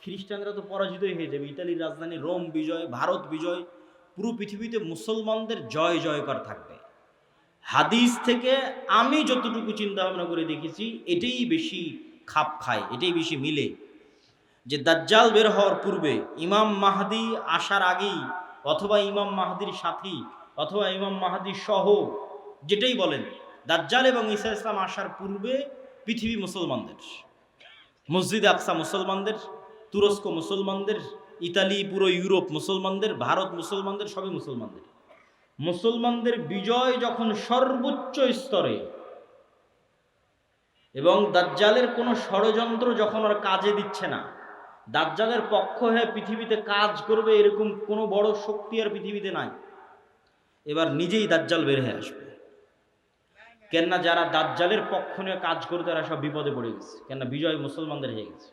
খ্রিস্টানরা তো পরাজিতই হয়ে যাবে। ইতালির রাজধানী রোম বিজয়, ভারত বিজয়, পুরো পৃথিবীতে মুসলমানদের জয় জয়কার থাকবে। হাদিস থেকে আমি যতটুকু চিন্তা ভাবনা করে দেখেছি, এটাই বেশি খাপ খায়, এটাই বেশি মিলে, যে দাজ্জাল বের হওয়ার পূর্বে, ইমাম মাহদি আসার আগেই, অথবা ইমাম মাহদির সাথী, অথবা ইমাম মাহদির সহ, যেটাই বলেন, দাজ্জাল এবং ঈসা ইসলাম আসার পূর্বে পৃথিবী মুসলমানদের, মসজিদে আকসা মুসলমানদের, তুরস্ক মুসলমানদের, ইতালি, পুরো ইউরোপ মুসলমানদের, ভারত মুসলমানদের, সবই মুসলমানদের। মুসলমানদের বিজয় যখন সর্বোচ্চ স্তরে, এবং দাজ্জালের কোনো ষড়যন্ত্র যখন আর কাজে দিচ্ছে না, দাজ্জালের পক্ষ হয়ে পৃথিবীতে কাজ করবে এরকম কোনো বড় শক্তি আর পৃথিবীতে নাই, এবার নিজেই দাজ্জাল বের হয়ে আসবে। কেননা যারা দাজ্জালের পক্ষ নিয়ে কাজ করে তারা সব বিপদে পড়ে গেছে, কেননা বিজয় মুসলমানদের হয়ে গেছে।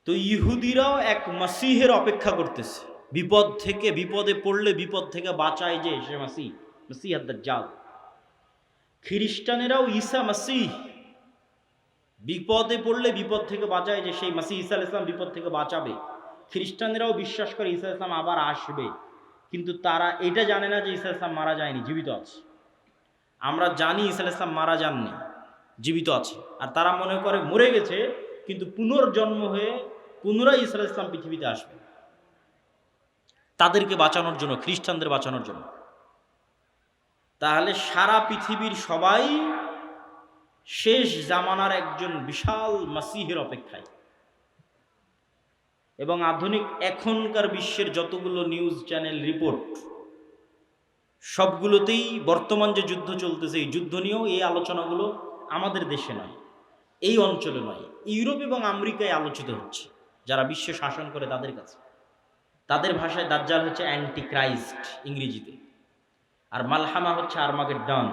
তো ইহুদিরাও এক মাসিহের অপেক্ষা করতেছে, বিপদ থেকে, বিপদে পড়লে বিপদ থেকে বাঁচায় যে সে মাসিহ, মাসিহ দাজ্জাল। খ্রিস্টানেরাও ঈসা মাসিহ, বিপদে পড়লে বিপদ থেকে বাঁচায় যে সেই মাসিহ ঈসা আলাইহিস সালাম বিপদ থেকে বাঁচাবে। খ্রিস্টানেরাও বিশ্বাস করে ঈসা আলাইহিস সালাম আবার আসবে, কিন্তু তারা এটা জানে না যে ঈসা আলাইহিস সালাম মারা যায়নি, জীবিত আছে। আমরা জানি ঈসা আলাইহিস সালাম মারা যাননি, জীবিত আছে। আর তারা মনে করে মরে গেছে, কিন্তু পুনর্জন্ম হয়ে পুনরায় ঈসা আলাইহিস সালাম পৃথিবীতে আসবে, তাদেরকে বাঁচানোর জন্য, খ্রিস্টানদের বাঁচানোর জন্য। তাহলে সারা পৃথিবীর সবাই শেষ জামানার একজন বিশাল মাসিহের অপেক্ষায়। এবং আধুনিক এখনকার বিশ্বের যতগুলো নিউজ চ্যানেল রিপোর্ট, সবগুলোতেই বর্তমান যে যুদ্ধ চলতেছে, এই যুদ্ধ নিয়েও এই আলোচনাগুলো আমাদের দেশে নয়, এই অঞ্চলে নয়, ইউরোপ এবং আমেরিকায় আলোচিত হচ্ছে। যারা বিশ্ব শাসন করে তাদের কাছে, তাদের ভাষায় দাজ্জাল হচ্ছে অ্যান্টি ক্রাইস্ট ইংরেজিতে, আর মালহামা হচ্ছে আর্মাগেড্ডন,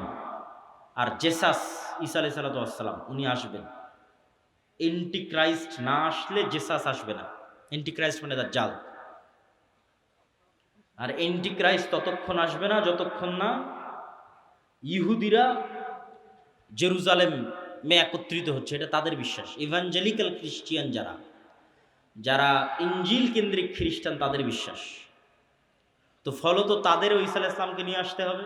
আর জেসাস ঈসা আলাইহিস সালাম উনি আসবেন। অ্যান্টি ক্রাইস্ট না আসলে জেসাস আসবে না। অ্যান্টি ক্রাইস্ট মানে দাজ্জাল। আর অ্যান্টি ক্রাইস্ট ততক্ষণ আসবে না যতক্ষণ না ইহুদিরা জেরুজালেমে একত্রিত হচ্ছে, এটা তাদের বিশ্বাস। ইভাঞ্জেলিক্যাল খ্রিস্টিয়ান যারা, যারা ইঞ্জিল কেন্দ্রিক খ্রিস্টান, তাদের বিশ্বাস। তো ফলত তাদেরও ঈসা আলাইহিস সালামকে নিয়ে আসতে হবে,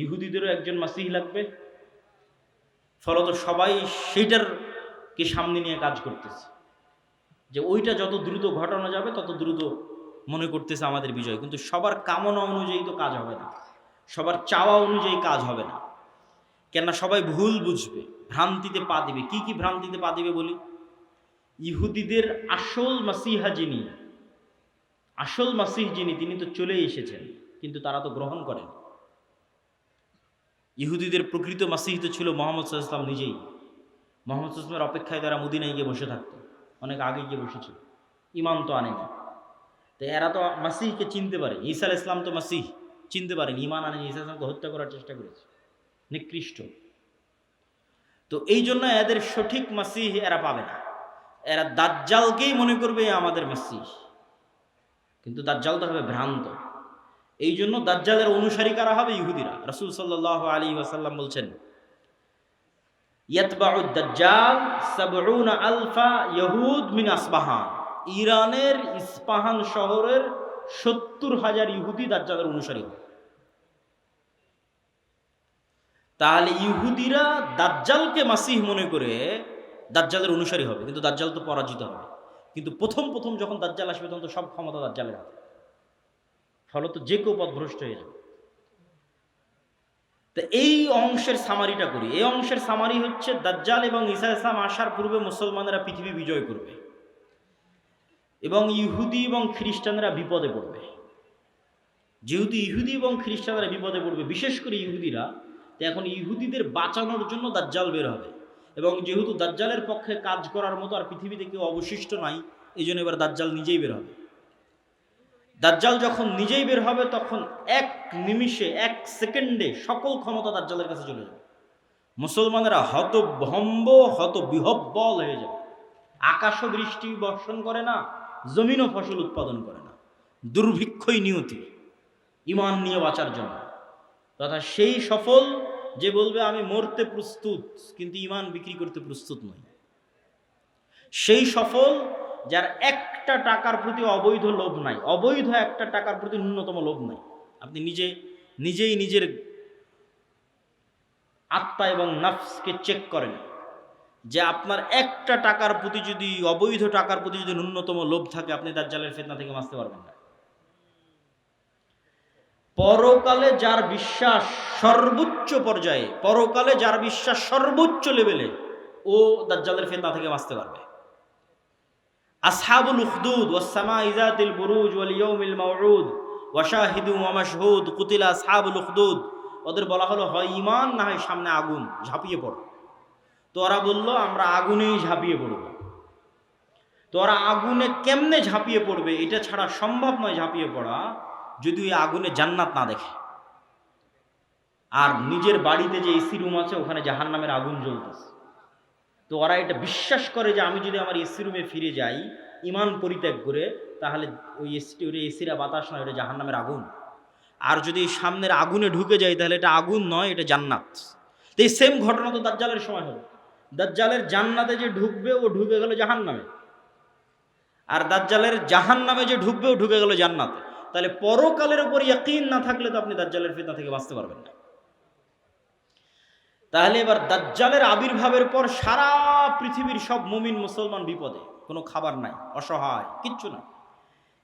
ইহুদিদেরও একজন মাসিহ লাগবে। ফলত সবাই সেইটারকে সামনে নিয়ে কাজ করতেছে, যে ওইটা যত দ্রুত ঘটানো যাবে তত দ্রুত মনে করতেছে আমাদের বিজয়। কিন্তু সবার কামনা অনুযায়ী তো কাজ হবে না, সবার চাওয়া অনুযায়ী কাজ হবে না। কেননা সবাই ভুল বুঝবে, ভ্রান্তিতে পা দিবে। কি কি ভ্রান্তিতে পা দিবে বলি? ইহুদিদের আসল মাসিহা যিনি, আসল মাসিহ যিনি, তিনি তো চলেই এসেছেন, কিন্তু তারা তো গ্রহণ করেন। ইহুদিদের প্রকৃত মাসিহ তো ছিল মুহাম্মদ সাল্লাল্লাহু আলাইহি ওয়াসাল্লাম নিজেই। মুহাম্মদ সাল্লাল্লাহু আলাইহি ওয়াসাল্লামের অপেক্ষায় তারা মদিনায় গিয়ে বসে থাকতো, অনেক আগে গিয়ে বসেছিল, ইমান তো আনেনি। তো এরা তো মাসিহকে চিনতে পারে, ঈসা আলাইহিস সালাম তো মাসিহ চিনতে পারেন, ইমান আনেনি, ঈসা আলাইহিস সালামকে হত্যা করার চেষ্টা করেছে, নিকৃষ্ট। তো এই জন্য এদের সঠিক মাসিহ এরা পাবে না, এরা দাজ্জালকেই মনে করবে আমাদের মাসিহ, কিন্তু দাজ্জাল তো হবে ভ্রান্ত। এই জন্য দাজ্জালের অনুসারী কারা হবে? ইহুদিরা। রাসূল সাল্লাল্লাহু আলাইহি ওয়াসাল্লাম বলছেন, ইয়াতবাউদ দাজ্জাল ৭০ আলফা ইহুদ মিন আসবাহান। ইরানের ইস্পাহান শহরের ৭০,০০০ ইহুদি দাজ্জালের অনুসারী হবে। তাহলে ইহুদিরা দাজ্জালকে মাসিহ মনে করে দাজ্জালের অনুসারী হবে, কিন্তু দাজ্জাল তো পরাজিত হবে। কিন্তু প্রথম প্রথম যখন দাজ্জাল আসবে তখন তো সব ক্ষমতা দাজ্জালের হাতে, ফলত যে কেউ পথভ্রষ্ট হয়ে যাবে। তো এই অংশের সামারিটা করি। এই অংশের সামারি হচ্ছে, দাজ্জাল এবং ঈসা আলাইহিস সালাম আসার পূর্বে মুসলমানেরা পৃথিবী বিজয় করবে এবং ইহুদি এবং খ্রিস্টানরা বিপদে পড়বে। যেহেতু ইহুদি এবং খ্রিস্টানরা বিপদে পড়বে, বিশেষ করে ইহুদিরা, তো এখন ইহুদিদের বাঁচানোর জন্য দাজ্জাল বের হবে। এবং যেহেতু দাজ্জালের পক্ষে কাজ করার মতো আর পৃথিবীতে কেউ অবশিষ্ট নাই, এই জন্য এবার দাজ্জাল নিজেই বের হবে। দাজ্জাল যখন নিজেই বের হবে তখন এক নিমিষে, এক সেকেন্ডে সকল ক্ষমতা দাজ্জালের কাছে চলে যাবে। মুসলমানেরা হতভম্ব, হতবিহব্বল হয়ে যাবে। আকাশও বৃষ্টি বর্ষণ করে না, জমিনও ফসল উৎপাদন করে না, দুর্ভিক্ষই নিয়তি ইমান নিয়ে বাঁচার জন্য। তথা সেই সফল যে বলবে আমি মরতে প্রস্তুত কিন্তু ইমান বিক্রি করতে প্রস্তুত নই, সেই সফল যার একটা টাকার প্রতি অবৈধ লোভ নাই, অবৈধ একটা টাকার প্রতি ন্যূনতম লোভ নাই। আপনি নিজেই নিজের আত্মা এবং নফসকে চেক করেন যে আপনার একটা টাকার প্রতি যদি, অবৈধ টাকার প্রতি যদি ন্যূনতম লোভ থাকে, আপনি দাজ্জালের ফিতনা থেকে বাঁচতে পারবেন না। পরকালে যার বিশ্বাস সর্বোচ্চ পর্যায়ে, পরকালে যার বিশ্বাস সর্বোচ্চ লেভেলে, ও দাজ্জালের ফিতনা থেকে বাঁচতে পারবে। আসহাবুল উখদুদ ওয়াস সামাই যাতিল বুরুজ ওয়াল ইয়াউমিল মাউউদ ওয়া শাহিদু ওয়া মাশহুদ কুতিলা আসহাবুল উখদুদ। ওদের বলা হলো হয় ঈমান না হয় সামনে আগুন, ঝাঁপিয়ে পড়ো। তো ওরা বলল আমরা আগুনেই ঝাঁপিয়ে পড়ব। তো ওরা আগুনে কেমনে ঝাঁপিয়ে পড়বে, এটা ছাড়া সম্ভব নয় ঝাঁপিয়ে পড়া, যদি ওই আগুনে জান্নাত না দেখে। আর নিজের বাড়িতে যে এসি রুম আছে ওখানে জাহান্নামের আগুন জ্বলতেছে। তো ওরা এটা বিশ্বাস করে যে আমি যদি আমার এসি রুমে ফিরে যাই ঈমান পরিত্যাগ করে, তাহলে ওই এসিরা বাতাস নয়, ওটা জাহান্নামের আগুন। আর যদি সামনের আগুনে ঢুকে যাই তাহলে এটা আগুন নয়, এটা জান্নাত। তো এই সেম ঘটনা তো দাজ্জালের সময় হবে। দাজ্জালের জান্নাতে যে ঢুকবে ও ঢুকে গেল জাহান্নামে, আর দাজ্জালের জাহান্নামে যে ঢুকবে ও ঢুকে গেল জান্নাতে। তাহলে পরকালের উপর ইয়াকিন না থাকলে তো আপনি দাজ্জালের ফিতনা থেকে বাঁচতে পারবেন না। তাহলে এবার দাজ্জালের আবির্ভাবের পর সারা পৃথিবীর সব মুমিন মুসলমান বিপদে, কোনো খাবার নাই, অসহায়, কিচ্ছু না।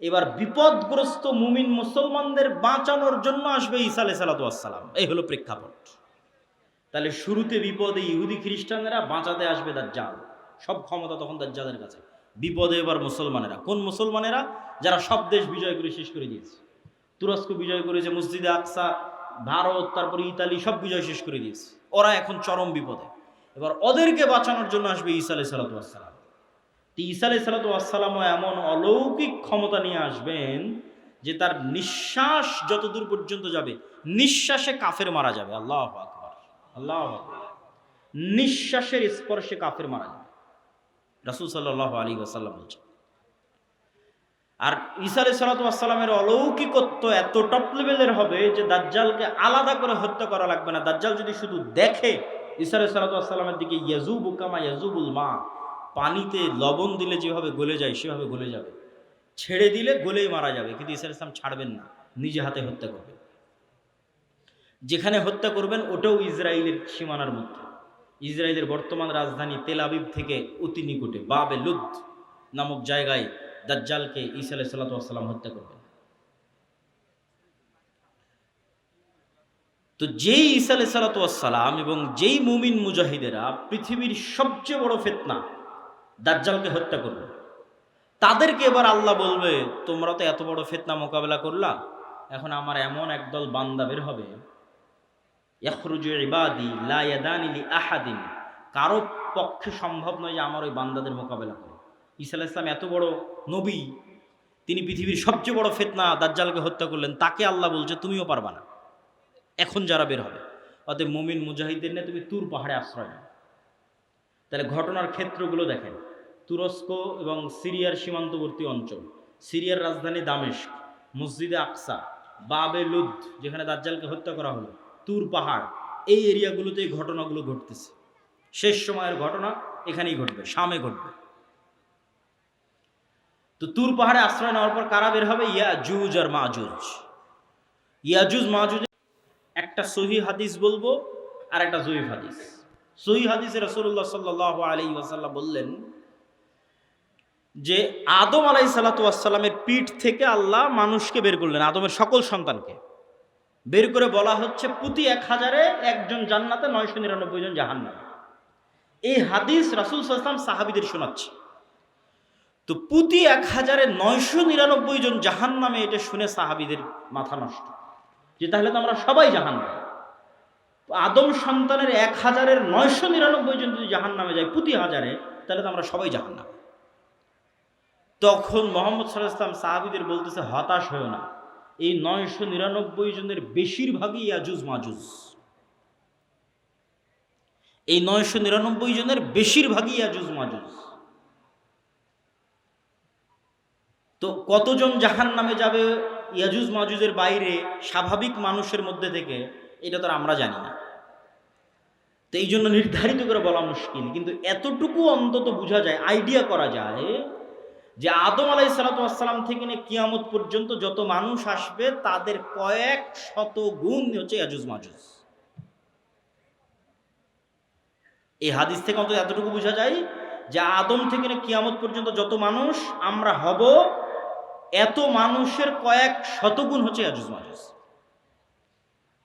এবার বিপদগ্রস্ত মুমিন মুসলমানদের বাঁচানোর জন্য আসবে ঈসা আলাইহিস সালাম। এই হলো প্রেক্ষাপট। তাহলে শুরুতে বিপদে ইহুদি খ্রিস্টানেরা, বাঁচাতে আসবে দাজ্জাল। সব ক্ষমতা তখন দাজ্জালের কাছে। বিপদে এবার মুসলমানেরা। কোন মুসলমানেরা? যারা সব দেশ বিজয় করে শেষ করে দিয়েছে। তুরস্ক বিজয় করেছে, মসজিদে আকসা, ভারত, তারপরে ইতালি, সব বিজয় শেষ করে দিয়েছে। ওরা এখন চরম বিপদে। এবার ওদেরকে বাঁচানোর জন্য আসবে ঈসা আলাইহিস সালাম। ঈসা আলাইহিস সালামও এমন অলৌকিক ক্ষমতা নিয়ে আসবেন যে তার নিঃশ্বাস যতদূর পর্যন্ত যাবে, নিঃশ্বাসে কাফের মারা যাবে। আল্লাহু আকবার, আল্লাহু আকবার। নিঃশ্বাসের স্পর্শে কাফের মারা যাবে, রাসূল সাল্লাল্লাহু আলাইহি ওয়াসাল্লাম বলছেন। আর ঈসা আলাইহিস সালামের অলৌকিকত্ব এত টপ লেভেলের হবে যে দাজ্জালকে আলাদা করে হত্যা করা লাগবে না। দাজ্জাল যদি শুধু দেখে ঈসা আলাইহিস সালামের দিকে, ইয়াজুবু কামা ইয়াজুবুল মা, পানিতে লবণ দিলে যেভাবে গলে যায় সেভাবে গলে যাবে, ছেড়ে দিলে গলেই মারা যাবে। কিন্তু ঈসা আলাইহিস সালাম ছাড়বেন না, নিজে হাতে হত্যা করবেন। যেখানে হত্যা করবেন ওটাও ইসরায়েলের সীমানার মধ্যে। ইসরায়েলের বর্তমান রাজধানী তেল আবিব থেকে অতি নিকটে বাবে লুদ নামক জায়গায় দাজ্জালকে ঈসা আলাইহিস সালাম হত্যা করবেন। তো যেই ঈসা আলাইহিস সালাম এবং যেই মুমিন মুজাহিদেরা পৃথিবীর সবচেয়ে বড় ফিতনা দাজ্জালকে হত্যা করবে, তাদেরকে এবার আল্লাহ বলবে তোমরা তো এত বড় ফিতনা মোকাবেলা করলা, এখন আমার এমন একদল বান্দা বের হবে, ইয়াখরুজু ইবাদি লা ইয়াদানি লি আহাদিন, কারো পক্ষে সম্ভব নয় যে আমার ওই বান্দাদের মোকাবেলা করে। ঈসা আলাইহিস সালাম এত বড় নবী, তিনি পৃথিবীর সবচেয়ে বড় ফিতনা দাজ্জালকে হত্যা করলেন, তাকে আল্লাহ বলছে তুমিও পারবা না। এখন যারা বের হবে, অতএব মুমিন মুজাহিদদের নিয়ে তুমি তুর পাহাড়ে আশ্রয় নাও। তাহলে ঘটনার ক্ষেত্রগুলো দেখেন, তুরস্ক এবং সিরিয়ার সীমান্তবর্তী অঞ্চল, সিরিয়ার রাজধানী দামেস্ক, মসজিদে আকসা, বাবে লুদ যেখানে দাজ্জালকে হত্যা করা হলো, তুর পাহাড়, এই এরিয়াগুলোতে এই ঘটনাগুলো ঘটতেছে। শেষ সময়ের ঘটনা এখানেই ঘটবে, শামে ঘটবে। তো তুর পাহাড়ে আশ্রয় নেওয়ার পর কারা বের হবে? ইয়াজুজ আর মাজুজ। ইয়াজুজ মাজুজ একটা সহিহ হাদিস বলবো আর একটা জয়ীফ হাদিস। সহিহ হাদিসে রাসূলুল্লাহ সাল্লাল্লাহু আলাইহি ওয়াসাল্লাম বললেন যে আদম আলাইহিস সালামের পিঠ থেকে আল্লাহ মানুষকে বের করলেন, আদমের সকল সন্তানকে বের করে বলা হচ্ছে প্রতি 1000-এ একজন জান্নাতে, 999 জন জাহান্নামে। এই হাদিস রাসূল সাল্লাল্লাহু আলাইহি ওয়াসাল্লাম সাহাবীদের শোনাচ্ছে। তো প্রতি 1000-এ 999 জন জাহান্নামে, এটা শুনে সাহাবীদের মাথা নষ্ট, যে তাহলে তো আমরা সবাই জাহান্নামে। আদম সন্তানের 1000-এর 999 জন যদি জাহান্নামে যায় প্রতি 1000-এ, তাহলে তো আমরা সবাই জাহান্নামে। তখন মুহাম্মদ সাল্লাল্লাহু আলাইহি ওয়াসাল্লাম সাহাবীদের বলতেছে হতাশ হয়ো না, এই 999 জনের বেশিরভাগই ইয়াজুজ মাজুজ। এই 999 জনের বেশিরভাগই ইয়াজুজ মাজুজ। তো কতজন জাহান্নামে যাবে ইয়াজুজ মাজুজের বাইরে স্বাভাবিক মানুষের মধ্যে থেকে, এটা তো আমরা জানি না। তো এই জন্য নির্ধারিত করে বলা মুশকিল, কিন্তু এতটুকু অন্তত বোঝা যায়, আইডিয়া করা যায় যে আদম আলাইহিসসালাম থেকে নিয়ে কিয়ামত পর্যন্ত যত মানুষ আসবে তাদের কয়েক শত গুণ হচ্ছে ইয়াজুজ মাজুজ। এই হাদিস থেকে অন্তত এতটুকু বোঝা যায় যে আদম থেকে নিয়ে কিয়ামত পর্যন্ত যত মানুষ আমরা হব, এত মানুষের কয়েক শতগুণ হচ্ছে ইয়াজুজ মাজুজ।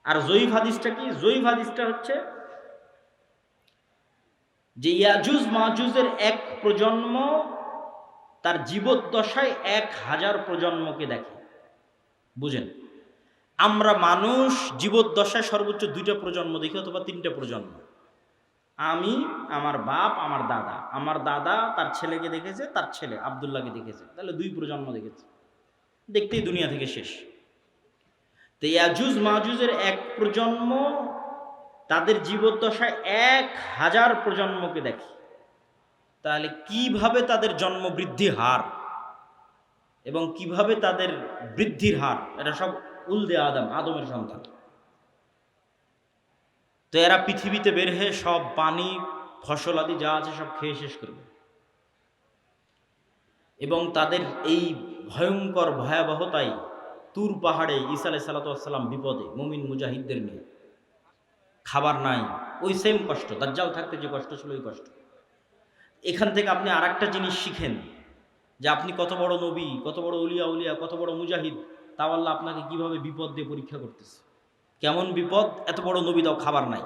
আর জয়ীফ হাদিসটা কি? জয়ীফ হাদিসটা হচ্ছে যে ইয়াজুজ মাজুজের এক প্রজন্ম তার জীবদ্দশায় 1000 প্রজন্মকে দেখে। বুঝেন, আমরা মানুষ জীবদ্দশায় সর্বোচ্চ 2টা প্রজন্ম দেখি অথবা 3টা প্রজন্ম। আমি, আমার বাপ, আমার দাদা, আমার দাদা তার ছেলেকে দেখেছে, তার ছেলে আব্দুল্লাহকে দেখেছে, তাহলে 2 প্রজন্ম দেখেছে, দেখতেই দুনিয়া থেকে শেষ। তো ইয়াজুজ মাজুজের এক প্রজন্ম তাদের জীবদ্দশায় 1000 প্রজন্মকে দেখে। তাহলে কিভাবে তাদের জন্ম বৃদ্ধির হার এবং কিভাবে তাদের বৃদ্ধির হার, এটা সব উলদে আদমের সন্তান। তো এরা পৃথিবীতে বের হয়ে সব পানি ফসল আদি যা আছে সব খেয়ে শেষ করবে এবং তাদের এই ভয়ঙ্কর ভয়াবহতায় তুর পাহাড়ে ঈসা আলাইহিস সালাম বিপদে মুমিন মুজাহিদদের নিয়ে, খাবার নাই, ওই সেম কষ্ট, দাজ্জাল থাকতে যে কষ্ট ছিল ওই কষ্ট। এখান থেকে আপনি আর একটা জিনিস শিখেন যে আপনি কত বড় নবী, কত বড় উলিয়া, কত বড় মুজাহিদ, তাও আল্লাহ আপনাকে কিভাবে বিপদ দিয়ে পরীক্ষা করতেছে। কেমন বিপদ? এত বড় নবী তাও খাবার নাই।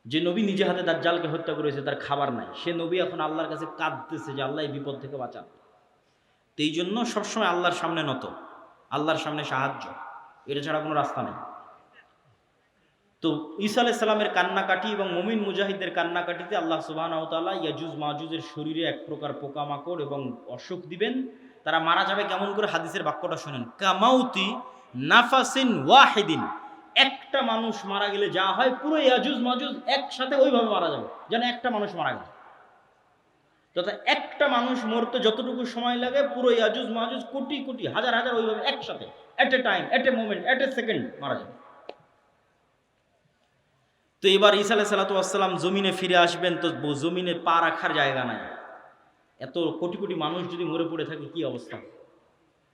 যে নবী নিজে হাতে দাজ্জালকে হত্যা করেছে তার খাবার নাই, সে নবী এখন আল্লাহর কাছে কাঁদতেছে যে আল্লাহ এই বিপদ থেকে বাঁচান। তো এই জন্য সবসময় আল্লাহর সামনে নত, আল্লাহর সামনে সাহায্য, এটা ছাড়া কোনো রাস্তা নেই। তো ঈসা আলাইহিস সালামের কান্নাকাটি এবং মুমিন মুজাহিদদের কান্নাকাটিতে আল্লাহ সুবহানাহু ওয়া তাআলা ইয়াজুজ মাজুজের শরীরে এক প্রকার পোকামাকড় এবং অসুখ দিবেন। তারা মারা যাবে কেমন করে? হাদিসের বাক্যটা শুনেন, কামাউতি নাফাসিন ওয়াহিদিন। একটা মানুষ মারা গেলে যা হয় পুরো ইয়াজুজ মাজুজ একসাথে ওইভাবে মারা যাবে, যেন একটা মানুষ মারা গেল। তথা একটা মানুষ মরতে যতটুকু সময় লাগে পুরো ইয়াজুজ মাজুজ কোটি কোটি হাজার হাজার ওইভাবে একসাথে at a time, at a moment, at a second মারা যাবে। তো এবার ঈসা আলাইহিস সালাম জমিনে ফিরে আসবেন, তো জমিনে পা রাখার জায়গা নাই। এত কোটি কোটি মানুষ যদি মরে পড়ে থাকে কি অবস্থা,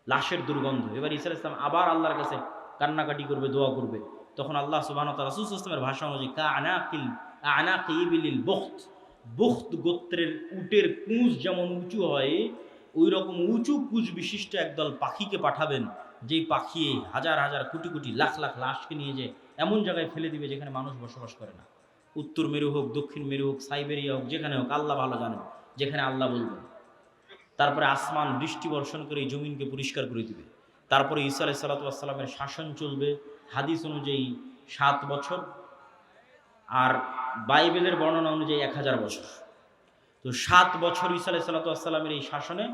লাশের দুর্গন্ধ। এবার ঈসা আলাইহিস সালাম আবার আল্লাহর কাছে কান্নাকাটি করবে, দোয়া করবে। তখন আল্লাহ সুবহানাহু ওয়া তাআলা রাসূল সাল্লাল্লাহু আলাইহি ওয়াসাল্লামের ভাষা অনুযায়ী আনাকি ইবিলিল বুখত গোত্রের উটের কুঁজ যেমন উঁচু হয়, ওই রকম উঁচু কুঁজ বিশিষ্ট একদল পাখিকে পাঠাবেন, যেই পাখি হাজার হাজার কোটি কোটি লাখ লাখ লাশকে নিয়ে যে এমন জায়গায় ফেলে দিবে যেখানে মানুষ বসবাস করে না। উত্তর মেরু হোক, দক্ষিণ মেরু হোক, সাইবেরিয়া হোক, যেখানে হোক, আল্লাহ ভালো জানেন, যেখানে আল্লাহ বলবেন। তারপরে আসমান বৃষ্টি বর্ষণ করে এই জমিনকে পরিষ্কার করে দিবে। তারপরে ঈসা আলাইহিস সালামের শাসন চলবে হাদিস অনুযায়ী 7 বছর, আর বাইবেলের বর্ণনা অনুযায়ী 1000 বছর। তো 7 বছর ঈসা আলাইহিস সালামের এই শাসনে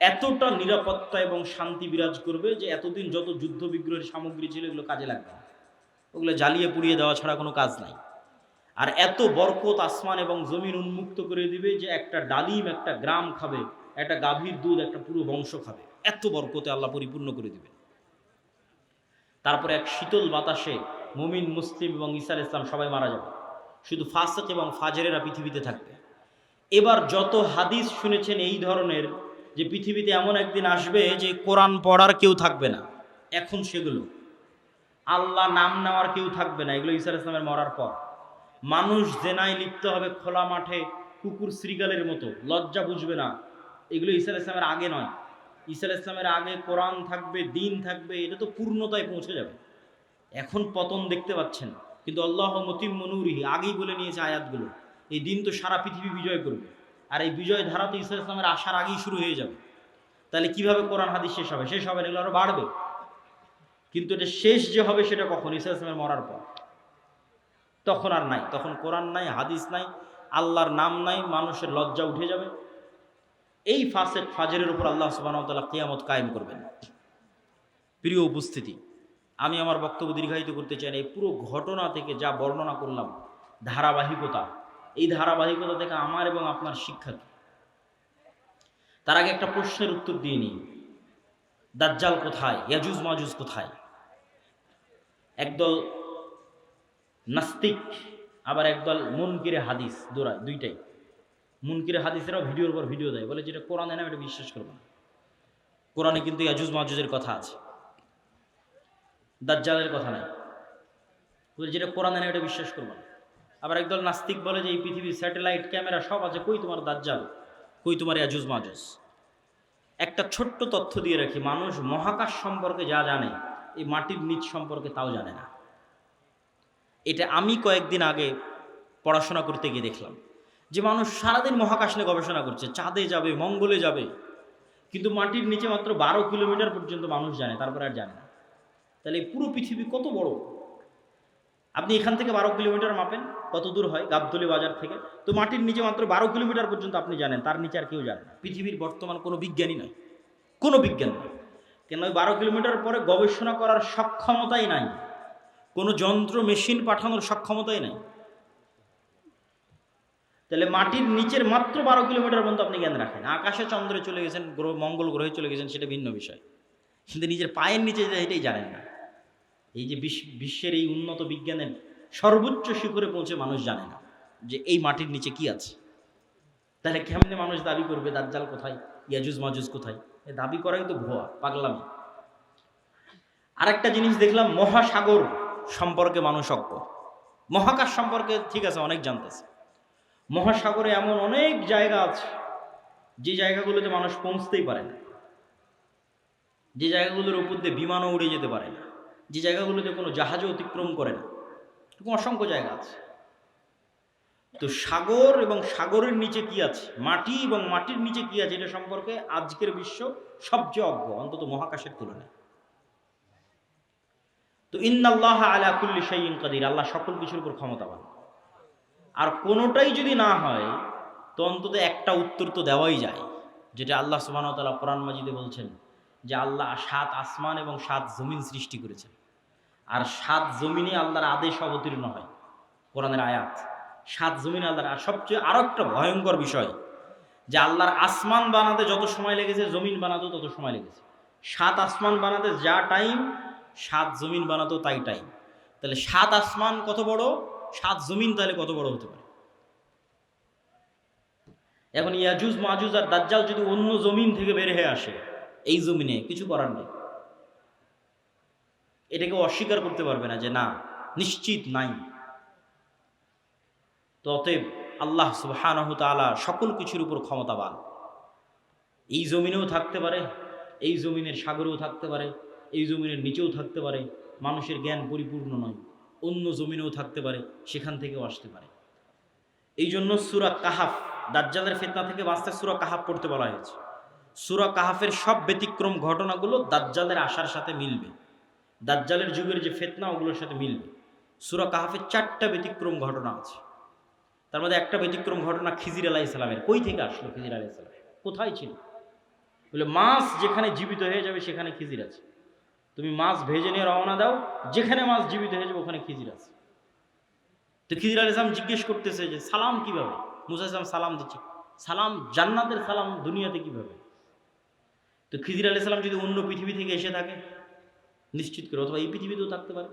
এতটা নিরাপত্তা এবং শান্তি বিরাজ করবে যে এতদিন যত যুদ্ধ বিগ্রহের সামগ্রী ছিল এগুলো কাজে লাগবে না, ওগুলো জ্বালিয়ে পুড়িয়ে দেওয়া ছাড়া কোনো কাজ নাই। আর এত বরকত আসমান এবং জমিন উন্মুক্ত করে দিবে যে একটা ডালিম একটা গ্রাম খাবে, একটা গাভীর দুধ একটা পুরো বংশ খাবে, এত বরকতে আল্লাহ পরিপূর্ণ করে দিবে। তারপরে এক শীতল বাতাসে মুমিন মুসলিম এবং ঈসা আলাইহিস সালাম সবাই মারা যাবে, শুধু ফাসিক এবং ফাজেরেরা পৃথিবীতে থাকবে। এবার যত হাদিস শুনেছেন এই ধরনের, যে পৃথিবীতে এমন একদিন আসবে যে কোরআন পড়ার কেউ থাকবে না, এখন সেগুলো আল্লাহ নাম নেওয়ার কেউ থাকবে না, এগুলো ঈসা আলাইহিস সালামের মরার পর। মানুষ জেনায় লিপ্ত হবে খোলা মাঠে কুকুর শ্রীগালের মতো, লজ্জা বুঝবে না, এগুলো ঈসা আলাইহিস সালামের আগে নয়। ঈসা আলাইহিস সালামের আগে কোরআন থাকবে, দিন থাকবে, এটা তো পূর্ণতায় পৌঁছে যাবে। এখন পতন দেখতে পাচ্ছেন, কিন্তু আল্লাহ মুতিম্মু নূরিহি আগেই বলে নিয়েছে আয়াতগুলো, এই দিন তো সারা পৃথিবী বিজয় করবে, আর এই বিজয় ধারা তো ঈসা আলাইহিস সালামের আসার আগেই শুরু হয়ে যাবে। তাহলে কিভাবে কোরআন হাদিস শেষ হবে? শেষ হবে না, এগুলো আরো বাড়বে। কিন্তু এটা শেষ যে হবে সেটা কখন? ঈসা আলাইহিস সালামের মরার পর। তখন আর নাই, তখন কোরআন নাই, হাদিস নাই, আল্লাহর নাম নাই, মানুষের লজ্জা উঠে যাবে। এই ফাসিক ফাজরের উপর আল্লাহ সুবহানাহু ওয়া তাআলা কিয়ামত কায়েম করবেন। প্রিয় উপস্থিতি, আমি আমার বক্তব্য দীর্ঘায়িত করতে চাই না। এই পুরো ঘটনা থেকে যা বর্ণনা করলাম, ধারাবাহিকতা, এই ধারাবাহিকতা থেকে আমার এবং আপনার শিক্ষা কি? তার আগে একটা প্রশ্নের উত্তর দিয়ে নিই, দাজ্জাল কোথায়, ইয়াজুজ মাজুজ কোথায়? একদল নাস্তিক আবার একদল মুনকিরে হাদিস, দুইটাই। মুনকির হাদিসেরাও ভিডিওর পর ভিডিও দেয়, বলে যেটা কোরআনে না এটা বিশ্বাস করবো না। কোরআনে কিন্তু ইয়াজুজ মাজুজের কথা আছে, দাজ্জালের কথা নাই। বলে যেটা কোরআনে না এটা বিশ্বাস করবো না। আবার একদল নাস্তিক বলে যে এই পৃথিবীর স্যাটেলাইট ক্যামেরা সব আছে, কই তোমার দাজ্জাল, কই তোমার ইয়াজুজ মাজুজ। একটা ছোট্ট তথ্য দিয়ে রাখি, মানুষ মহাকাশ সম্পর্কে যা জানে এই মাটির নিচ সম্পর্কে তাও জানে না। এটা আমি কয়েকদিন আগে পড়াশোনা করতে গিয়ে দেখলাম যে মানুষ সারাদিন মহাকাশ নিয়ে গবেষণা করছে, চাঁদে যাবে, মঙ্গলে যাবে, কিন্তু মাটির নিচে মাত্র 12 কিলোমিটার পর্যন্ত মানুষ জানে, তারপরে আর জানে না। তাহলে এই পুরো পৃথিবী কত বড়। আপনি এখান থেকে 12 কিলোমিটার মাপেন, কত দূর হয় গাবতলী বাজার থেকে, তো মাটির নিচে মাত্র 12 কিলোমিটার পর্যন্ত আপনি জানেন, তার নিচে আর কেউ জানে না। পৃথিবীর বর্তমান কোনো বিজ্ঞানী নয়, কোনো বিজ্ঞান নয়, কেন ওই 12 কিলোমিটার পরে গবেষণা করার সক্ষমতাই নাই, কোনো যন্ত্র মেশিন পাঠানোর সক্ষমতাই নাই। তাহলে মাটির নিচের মাত্র 12 কিলোমিটার পর্যন্ত আপনি জ্ঞান রাখেন। আকাশে চন্দ্রে চলে গেছেন, গ্রহ মঙ্গল গ্রহে চলে গেছেন, সেটা ভিন্ন বিষয়, কিন্তু নিজের পায়ের নিচে এটাই জানেন না। এই যে বিশ্বের এই উন্নত বিজ্ঞানের সর্বোচ্চ শিখরে পৌঁছে মানুষ জানে না যে এই মাটির নিচে কি আছে। তাহলে কেমনে মানুষ দাবি করবে দাজ্জাল কোথায়, ইয়াজুজ মাজুজ কোথায়? এ দাবি করাই তো ভুয়া, পাগলামি। আরেকটা জিনিস দেখলাম, মহাসাগর সম্পর্কে মানুষ অজ্ঞ। মহাকাশ সম্পর্কে ঠিক আছে অনেক জানতেছে, মহাসাগরে এমন অনেক জায়গা আছে যে জায়গাগুলোতে মানুষ পৌঁছতেই পারে না, যে জায়গাগুলোর উপর দিয়ে বিমানও উড়ে যেতে পারে না, যে জায়গাগুলোতে কোনো জাহাজও অতিক্রম করে না, এরকম অসংখ্য জায়গা আছে। তো সাগর এবং সাগরের নিচে কি আছে, মাটি এবং মাটির নিচে কি আছে, এটা সম্পর্কে আজকের বিশ্ব সবচেয়ে অজ্ঞ, অন্তত মহাকাশের তুলনায়। তো ইন্নাল্লাহ আলা কুল্লি শাইইন কাদির, আল্লাহ সকল কিছুর উপর ক্ষমতাবান। আর কোনোটাই যদি না হয় তো অন্তত একটা উত্তর তো দেওয়াই যায়, যেটা আল্লাহ সুবহানাহু ওয়া তাআলা কোরআন মাজিদে বলছেন যে আল্লাহ 7 আসমান এবং 7 জমিন সৃষ্টি করেছেন, আর 7 জমিনে আল্লাহর আদেশ অবতীর্ণ হয়, কোরআনের আয়াত। 7 জমিনে আল্লাহর, আর সবচেয়ে আরো একটা ভয়ঙ্কর বিষয় যে আল্লাহর আসমান বানাতে যত সময় লেগেছে জমিন বানাতেও তত সময় লেগেছে। 7 আসমান বানাতে যা টাইম 7 জমিন বানাতেও তাই টাইম। তাহলে 7 আসমান কত বড়, 7 জমিন তাহলে কত বড় হতে পারে? এখন ইয়াজুজ মাজুজ আর দাজ্জাল যদি অন্য জমিন থেকে বের হয়ে আসে, এই জমিনে কিছু করার নেই, এটাকে অস্বীকার করতে পারবে না যে না নিশ্চিত নাই। তো অতএব আল্লাহ সুবহানাহু ওয়া তাআলা সকল কিছুর উপর ক্ষমতাবান। এই জমিনেও থাকতে পারে, এই জমিনের সাগরেও থাকতে পারে, এই জমিনের নিচেও থাকতে পারে, মানুষের জ্ঞান পরিপূর্ণ নয়, অন্য জমিনেও থাকতে পারে, সেখান থেকেও আসতে পারে। এই জন্য সূরা কাহাফ, দাজ্জালের ফিতনা থেকে বাঁচতে সূরা কাহাফ পড়তে বলা হয়েছে। সূরা কাহাফের সব ব্যতিক্রম ঘটনাগুলো দাজ্জালের আসার সাথে মিলবে, দাজ্জালের যুগের যে ফিতনা ওগুলোর সাথে মিলবে। সূরা কাহাফের 4টা ব্যতিক্রম ঘটনা আছে, তার মধ্যে একটা ব্যতিক্রম ঘটনা খিজির আলাইহিস সালামের। কই থেকে আসলো খিজির আলাইহিস সালাম, কোথায় ছিল? বলে মাছ যেখানে জীবিত হয়ে যাবে সেখানে খিজির আছে, তুমি মাছ ভেজে নিয়ে রওনা দাও, যেখানে মাছ জীবিত হয়ে যাবে ওখানে খিজির আছে। তো খিজির আলাইহিস সালাম জিজ্ঞেস করতেছে যে সালাম কিভাবে? মুসা আলাইহিস সালাম সালাম দিচ্ছে, সালাম জান্নাতের সালাম দুনিয়াতে কিভাবে? তো খিজির আলাইহিস সালাম যদি অন্য পৃথিবী থেকে এসে থাকে নিশ্চিত করে, অথবা এই পৃথিবীতেও থাকতে পারে,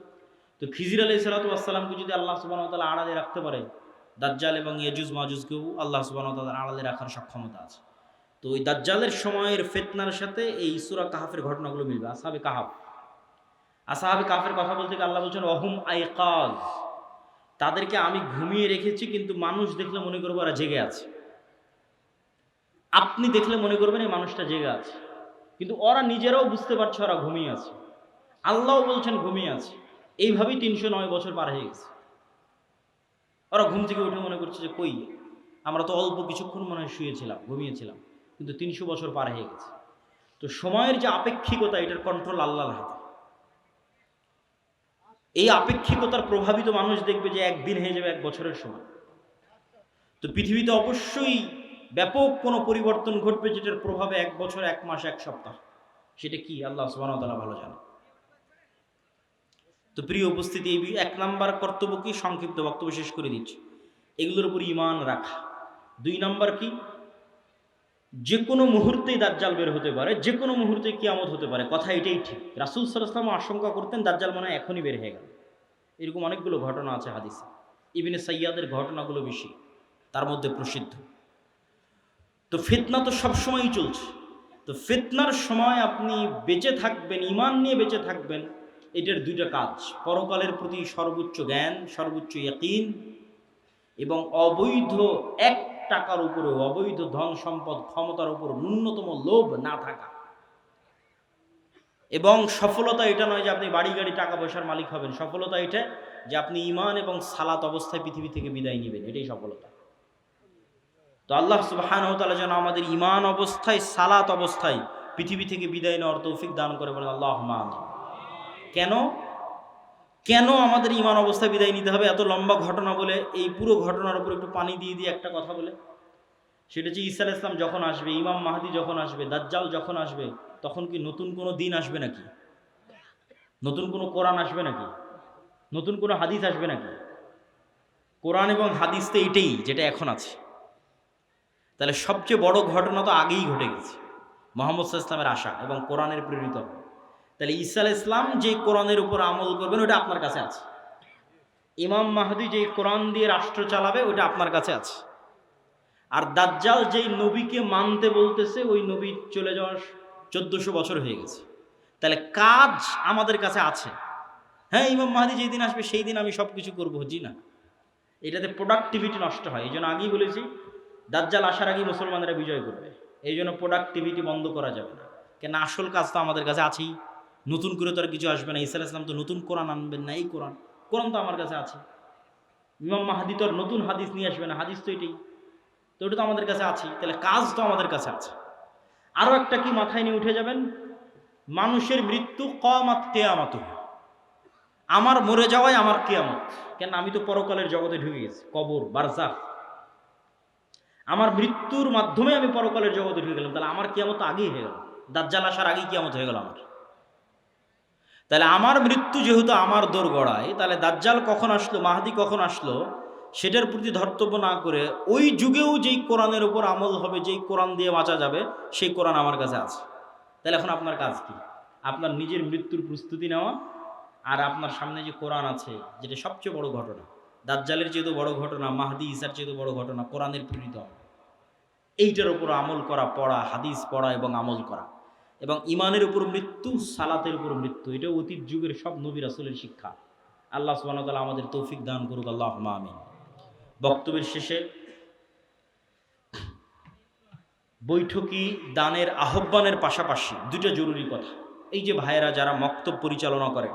তো খিজির আলাইহিস সালামকে যদি আল্লাহ সুবহানাহু ওয়া তাআলা আড়ালে রাখতে পারে, দাজ্জাল এবং ইয়াজুজ মাজুজকেও আল্লাহ সুবহানাহু ওয়া তাআলা আড়ালে রাখার সক্ষমতা আছে। তো ওই দাজ্জালের সময়ের ফিতনার সাথে এই সূরা কাহাফের ঘটনাগুলো মিলবে। আসহাবে কাহাফ, আসহাবে কাহাফের কথা বলতে গিয়ে আল্লাহ বলছেন ওয়াহুম আইকাজ, তাদেরকে আমি ঘুমিয়ে রেখেছি, কিন্তু মানুষ দেখলে মনে করবে ওরা জেগে আছে। আপনি দেখলে মনে করবেন এই মানুষটা জেগে আছে, কিন্তু ওরা নিজেরাও বুঝতে পারছে ওরা ঘুমিয়ে আছে, আল্লাহও বলছেন ঘুমিয়ে আছে। এইভাবেই 309 বছর পার হয়ে গেছে। ওরা ঘুম থেকে উঠে মনে করছে যে কই, আমরা তো অল্প কিছুক্ষণ মনে হয় শুয়েছিলাম, ঘুমিয়েছিলাম, কিন্তু 300 বছর পার হয়ে গেছে। তো সময়ের যে আপেক্ষিকতা, এটার কন্ট্রোল আল্লাহর হাতে। এই আপেক্ষিকতার প্রভাবিত মানুষ দেখবে যে একদিন হয়ে যাবে 1 বছরের সময়। তো পৃথিবীতে অবশ্যই ব্যাপক কোনো পরিবর্তন ঘটবে, যেটার প্রভাবে 1 বছর, 1 মাস, 1 সপ্তাহ, সেটা কি আল্লাহ সুবহানাহু ওয়া তাআলা ভালো জানে। তো প্রিয় উপস্থিতি, এই 1 নাম্বার কর্তব্য কি, সংক্ষিপ্ত বক্তব্য শেষ করে দিচ্ছি, এগুলোর উপর ঈমান রাখা। 2 নাম্বার কি, যে কোনো মুহূর্তেই দাজ্জাল বের হতে পারে, যে কোনো মুহূর্তে কিয়ামত হতে পারে, কথা এটাই ঠিক। রাসূল সাল্লাল্লাহু আলাইহি ওয়াসাল্লাম আশঙ্কা করতেন দাজ্জাল মনে হয় এখনই বের হয়ে গেল। এরকম অনেকগুলো ঘটনা আছে হাদিসে, ইবনে সাইয়াদের ঘটনাগুলো বেশি, তার মধ্যে প্রসিদ্ধ। তো ফিতনা তো সবসময়ই চলছে। তো ফিতনার সময় আপনি বেঁচে থাকবেন, ঈমান নিয়ে বেঁচে থাকবেন, এটার দুইটা কাজ: পরকালের প্রতি সর্বোচ্চ জ্ঞান, সর্বোচ্চ ইয়াকিন, এবং অবৈধ এক টাকার উপরেও, অবৈধ ধন সম্পদ ক্ষমতার উপর ন্যূনতম লোভ না থাকা। এবং সফলতা এটা নয় যে আপনি বাড়ি গাড়ি টাকা পয়সার মালিক হবেন, সফলতা এটা যে আপনি ঈমান এবং সালাত অবস্থায় পৃথিবী থেকে বিদায় নেবেন, এটাই সফলতা। তো আল্লাহ সুবহানাহু ওয়া তাআলা যেন আমাদের ঈমান অবস্থায়, সালাত অবস্থায় পৃথিবী থেকে বিদায় নেওয়ার তৌফিক দান করে, বলেন আল্লাহুম্মা আমিন। কেন কেন আমাদের ঈমান অবস্থায় বিদায় নিতে হবে? এত লম্বা ঘটনা বলে এই পুরো ঘটনার উপর একটু পানি দিয়ে একটা কথা বলে, সেটা হচ্ছে ঈসা আলাইহিস সালাম যখন আসবে, ইমাম মাহদী যখন আসবে, দাজ্জাল যখন আসবে, তখন কি নতুন কোনো দিন আসবে নাকি? নতুন কোনো কোরআন আসবে নাকি? নতুন কোনো হাদিস আসবে নাকি? কোরআন এবং হাদিস তো এটাই যেটা এখন আছে। তাহলে সবচেয়ে বড় ঘটনা তো আগেই ঘটে গেছে, মুহাম্মদ সাল্লাল্লাহু আলাইহি ওয়াসাল্লামের আসা এবং কোরআনের প্রেরিত। তাহলে ঈসা আলাইহিস সালাম যে কোরআনের উপর আমল করবেন ওটা আপনার কাছে আছে। ইমাম মাহদী যে কোরআন দিয়ে রাষ্ট্র চালাবে ওটা আপনার কাছে আছে। আর দাজ্জাল যেই নবীকে মানতে বলতেছে ওই নবী চলে যাওয়ার 1400 বছর হয়ে গেছে। তাহলে কাজ আমাদের কাছে আছে। হ্যাঁ, ইমাম মাহদী যেই দিন আসবে সেই দিন আমি সব কিছু করবো, জি না, এটাতে প্রোডাক্টিভিটি নষ্ট হয়। এই জন্য আগেই বলেছি, দাজ্জাল আসার আগেই মুসলমানেরা বিজয় করবে। এই জন্য প্রোডাক্টিভিটি বন্ধ করা যাবে না, কেন আসল কাজ তো আমাদের কাছে আছেই। নতুন করে তো আর কিছু আসবে না। ঈসা আলাইহিস সালাম তো নতুন কোরআন আনবেন না, এই কোরআন তো আমার কাছে আছে। ইমাম মাহদী তো আর নতুন হাদিস নিয়ে আসবে না, হাদিস তো এটাই, তো ওটা তো আমাদের কাছে আছে। তাহলে কাজ তো আমাদের কাছে আছে। আরও একটা কি মাথায় নিয়ে উঠে যাবেন, মানুষের মৃত্যু কিয়ামত, কিয়ামত আমার মরে যাওয়াই আমার কিয়ামত। কেন? আমি তো পরকালের জগতে ঢুকে গেছি, কবর, বারজাখ। আমার মৃত্যুর মাধ্যমে আমি পরকালের জগতে ঢুকে গেলাম, তাহলে আমার কিয়ামত তো আগেই হয়ে গেল। দাজ্জাল আসার আগেই কিয়ামত হয়ে গেল আমার। তাহলে আমার মৃত্যু যেহেতু আমার দোরগড়ায়, তাহলে দাজ্জাল কখন আসলো, মাহদী কখন আসলো, সেটার প্রতি ধর্তব্য না করে ওই যুগেও যেই কোরআনের উপর আমল হবে, যেই কোরআন দিয়ে বাঁচা যাবে, সেই কোরআন আমার কাছে আছে। তাহলে এখন আপনার কাজ কি? আপনার নিজের মৃত্যুর প্রস্তুতি নেওয়া, আর আপনার সামনে যে কোরআন আছে, যেটা সবচেয়ে বড় ঘটনা, দাজ্জালের চেয়েও বড় ঘটনা, মাহদী ঈসার চেয়েও বড় ঘটনা, কোরআনের প্রেরিত, এইটার উপর আমল করা, পড়া, হাদিস পড়া এবং আমল করা। এবং ইমানের উপর মৃত্যু, সালাতের উপর মৃত্যু, এটা অতীত যুগের সব নবী রাসূলের শিক্ষা। আল্লাহ সুবহানাহু ওয়া তাআলা আমাদের তৌফিক দান করুক, আল্লাহুম্মা আমিন। বক্তব্যের শেষে বৈঠকি দানের আহ্বানের পাশাপাশি দুটো জরুরি কথা। এই যে ভাইয়েরা যারা মক্তব পরিচালনা করে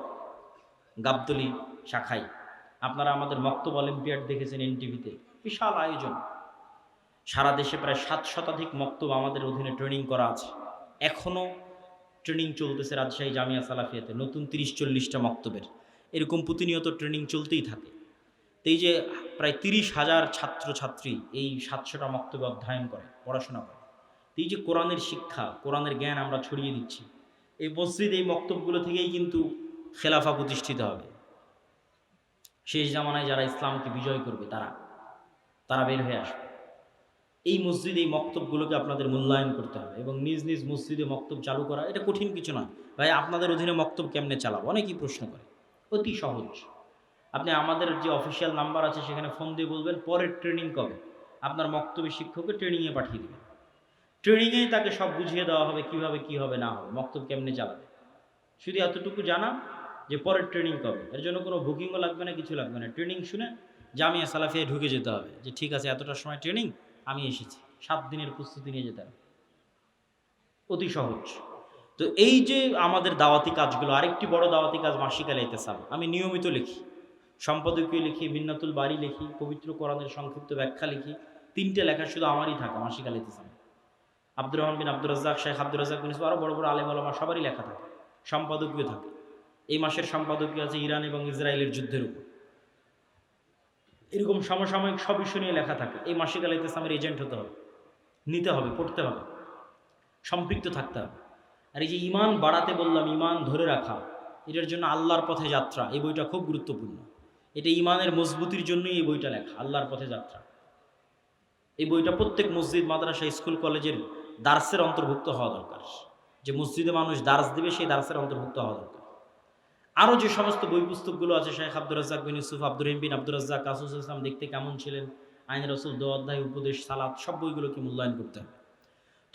গাবতলী শাখায়, আপনারা আমাদের মক্তব অলিম্পিয়াড দেখেছেন এনটিভিতে, বিশাল আয়োজন। সারা দেশে প্রায় 7 শতাধিক মক্তব আমাদের অধীনে ট্রেনিং করা আছে। এখনও ট্রেনিং চলতেছে রাজশাহী জামিয়া সালাফিয়াতে, নতুন 30-40টা মক্তবের। এরকম প্রতিনিয়ত ট্রেনিং চলতেই থাকে। তো এই যে প্রায় 30,000 ছাত্রছাত্রী এই 700টা মক্তবে অধ্যয়ন করে, পড়াশোনা করে। তো এই যে কোরআনের শিক্ষা, কোরআনের জ্ঞান আমরা ছড়িয়ে দিচ্ছি, এই মসজিদ, এই মক্তবগুলো থেকেই কিন্তু খেলাফা প্রতিষ্ঠিত হবে। শেষ জামানায় যারা ইসলামকে বিজয় করবে তারা বের হয়ে আসবে। এই মসজিদ, এই মক্তবগুলোকে আপনাদের মূল্যায়ন করতে হবে এবং নিজ নিজ মসজিদে মক্তব চালু করা এটা কঠিন কিছু নয়। ভাই, আপনাদের অধীনে মক্তব কেমনে চালাবো? অনেকেই প্রশ্ন করে। অতি সহজ। আপনি আমাদের যে অফিসিয়াল নাম্বার আছে সেখানে ফোন দিয়ে বলবেন পরের ট্রেনিং কবে, আপনার মক্তবের শিক্ষককে ট্রেনিংয়ে পাঠিয়ে দেবেন। ট্রেনিংয়েই তাকে সব বুঝিয়ে দেওয়া হবে কিভাবে কী হবে না হবে, মক্তব কেমনে চালাবে। শুধু এতটুকু জানা যে পরের ট্রেনিং কবে, এর জন্য কোনো বুকিংও লাগবে না, কিছু লাগবে না। ট্রেনিং শুনে জামিয়া সালাফিয়ায় ঢুকে যেতে হবে, যে ঠিক আছে এতটার সময় ট্রেনিং, আমি এসেছি, 7 দিনের প্রস্তুতি নিয়ে যেতে হবে। অতি সহজ। তো এই যে আমাদের দাওয়াতি কাজগুলো, আরেকটি বড় দাওয়াতি কাজ মাসিক আল ইতিসাম। আমি নিয়মিত লিখি, সম্পাদকীয় লিখি, মিন্নাতুল বাড়ি লিখি, পবিত্র কোরআনের সংক্ষিপ্ত ব্যাখ্যা লিখি। 3টে লেখা শুধু আমারই থাকে মাসিক আল ইতিসাম। আব্দুর রহমান বিন আব্দুর রাজ্জাক, শেখ আব্দুর রাজ্জাক বিন ইউসুফ, আরও বড় বড় আলেম ওলামা সবারই লেখা থাকে, সম্পাদকীয় থাকে। এই মাসের সম্পাদকীয় আছে ইরান এবং ইসরায়েলের যুদ্ধের উপর। এরকম সমসাময়িক সব ইস্যু নিয়ে লেখা থাকে। এই মাসিক আল ইতিসামের এজেন্ট হতে হবে, নিতে হবে, পড়তে হবে, সম্পৃক্ত থাকতে হবে। আর এই যে ইমান বাড়াতে বললাম, ইমান ধরে রাখা, এটার জন্য আল্লাহর পথে যাত্রা, এই বইটা খুব গুরুত্বপূর্ণ। এটা ইমানের মজবুতির জন্যই এই বইটা লেখা, আল্লাহর পথে যাত্রা। এই বইটা প্রত্যেক মসজিদ, মাদ্রাসা, স্কুল, কলেজের দার্সের অন্তর্ভুক্ত হওয়া দরকার। যে মসজিদে মানুষ দার্স দিবে সেই দার্সের অন্তর্ভুক্ত হওয়া দরকার। আরও যে সমস্ত বই পুস্তকগুলো আছে, শেখ আব্দুর রাজ্জাক বিন ইউসুফ, আব্দুর রহিম বিন আব্দুর রাজ্জাক, কাসুস ইসলাম দেখতে কেমন ছিলেন, আইন রসুল, 2 অধ্যায়, উপদেশ, সালাত, সব বইগুলোকে মূল্যায়ন করতে হবে।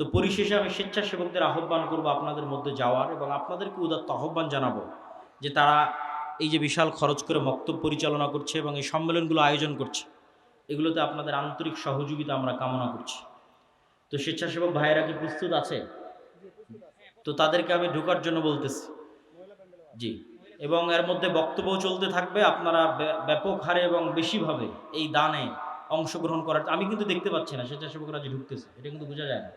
তো পরিশেষে আমি স্বেচ্ছাসেবকদের আহ্বান করব আপনাদের মধ্যে যাওয়ার, এবং আপনাদেরকে উদাত্ত আহ্বান জানাবো যে তারা এই যে বিশাল খরচ করে বক্তব্য পরিচালনা করছে এবং এই সম্মেলনগুলো আয়োজন করছে, এগুলোতে আপনাদের আন্তরিক সহযোগিতা আমরা কামনা করছি। তো স্বেচ্ছাসেবক ভাইয়েরা কি প্রস্তুত আছে? তো তাদেরকে আমি ঢোকার জন্য বলতেছি। জি, এবং এর মধ্যে বক্তব্য চলতে থাকবে। আপনারা ব্যাপক হারে এবং বেশিভাবে এই দানে অংশগ্রহণ করার, আমি কিন্তু দেখতে পাচ্ছি না স্বেচ্ছাসেবকরা যে ঢুকতেছে, এটা কিন্তু বোঝা যায় না।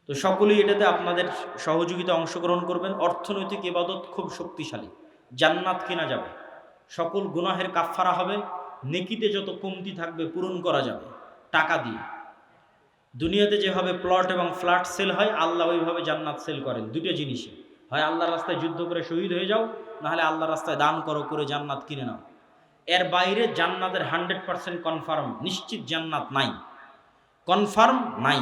তো সকলেই এটাতে আপনাদের সহযোগিতা অংশগ্রহণ করবেন। অর্থনৈতিক ইবাদত খুব শক্তিশালী, জান্নাত কেনা যাবে, সকল গুনাহের কাফফারা হবে, নেকিতে যত কমতি থাকবে পূরণ করা যাবে টাকা দিয়ে। দুনিয়াতে যেভাবে প্লট এবং ফ্ল্যাট সেল হয়, আল্লাহ ওইভাবে জান্নাত সেল করেন। দুটো জিনিসে, হয় আল্লাহর রাস্তায় যুদ্ধ করে শহীদ হয়ে যাও, নাহলে আল্লাহর রাস্তায় দান করো, করে জান্নাত কিনে নাও। এর বাইরে জান্নাতের 100% কনফার্ম, নিশ্চিত জান্নাত নাই, কনফার্ম নাই।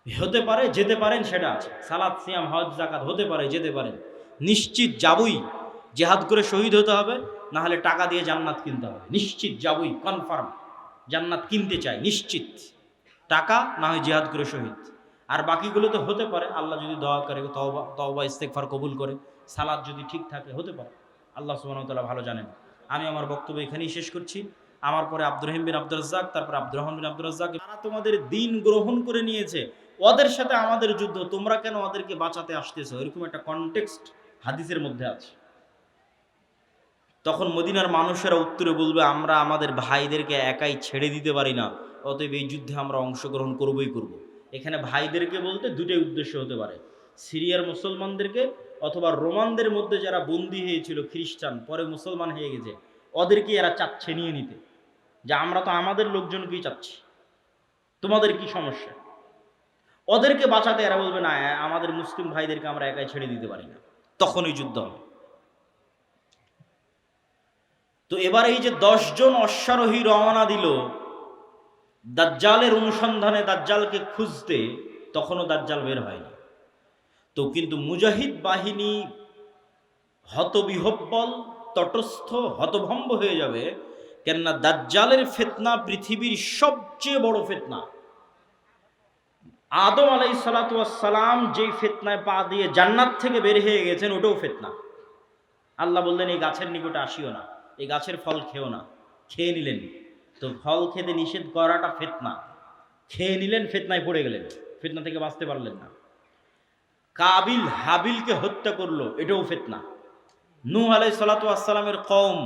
হতে পারে, যেতে পারেন, সেটা আছে। সালাত, সিয়াম, হজ, যাকাত হতে পারে, যেতে পারেন, নিশ্চিত যাবই। জিহাদ করে শহীদ হতে হবে, না হলে টাকা দিয়ে জান্নাত কিনতে হবে। নিশ্চিত যাবই, কনফার্ম জান্নাত কিনতে চাই, নিশ্চিত। টাকা না হয় জিহাদ করে শহীদ। আর বাকিগুলো তো হতে পারে, আল্লাহ যদি দোয়া করে, তওবা ইস্তেগফার কবুল করে, সালাত যদি ঠিক থাকে, হতে পারে। আল্লাহ সুবহানাহু ওয়া তাআলা ভালো জানেন। আমি আমার বক্তব্য এখানেই শেষ করছি। আমার পরে আব্দুর রহিম বিন আব্দুর রাজ্জাক, তারপর আব্দুর রহমান বিন আব্দুর রাজ্জাক। তারা তোমাদের দিন গ্রহণ করে নিয়েছে, ওদের সাথে আমাদের যুদ্ধ, তোমরা কেন ওদেরকে বাঁচাতে আসতেছো? এরকম একটা কনটেক্সট হাদিসের মধ্যে আছে। তখন মদিনার মানুষেরা উত্তরে বলবে, আমরা আমাদের ভাইদেরকে একাই ছেড়ে দিতে পারি না, অতএব এই যুদ্ধে আমরা অংশগ্রহণ করবই করব। এখানে ভাইদেরকে বলতে দুটোই উদ্দেশ্য হতে পারে, সিরিয়ার মুসলমানদেরকে, অথবা রোমানদের মধ্যে যারা বন্দী হয়েছিল, খ্রিস্টান, পরে মুসলমান হয়ে গেছে, ওদেরকে এরা চাচ্ছে নিয়ে নিতে, যে আমরা তো আমাদের লোকজনকেই চাচ্ছি, তোমাদের কি সমস্যা? ওদেরকে বাঁচাতে এরা বলবে, না, আমাদের মুসলিম ভাইদেরকে আমরা একাই ছেড়ে দিতে পারি না। তখন ওই যুদ্ধ হবে। তো এবার এই যে 10 জন অশ্বারোহী রওনা দিল দাজ্জালের অনুসন্ধানে, দাজ্জালকে খুঁজতে, তখনও দাজ্জাল বের হয়নি। তো কিন্তু মুজাহিদ বাহিনী হতবিহব্বল, তটস্থ, হতভম্ব হয়ে যাবে। কেননা দাজ্জালের ফিতনা পৃথিবীর সবচেয়ে বড় ফিতনা। আদম আলাইহিস সালাতু ওয়াস সালাম যেই ফিতনায় পা দিয়ে জান্নাত থেকে বের হয়ে গেছেন, ওটাও ফিতনা। আল্লাহ বললেন, এই গাছের নিকটে আসিও না, এই গাছের ফল খেও না। খেয়ে নিলেন। তো ফল খেতে নিষেধ করাটা ফিতনা, খেয়ে নিলেন, ফিতনায় পড়ে গেলেন, ফিতনা থেকে বাঁচতে পারলেন না। কাবিল হাবিলকে হত্যা করলো, এটাও ফিতনা। নূহ আলাইহিস সালাতু ওয়াস সালামের কওম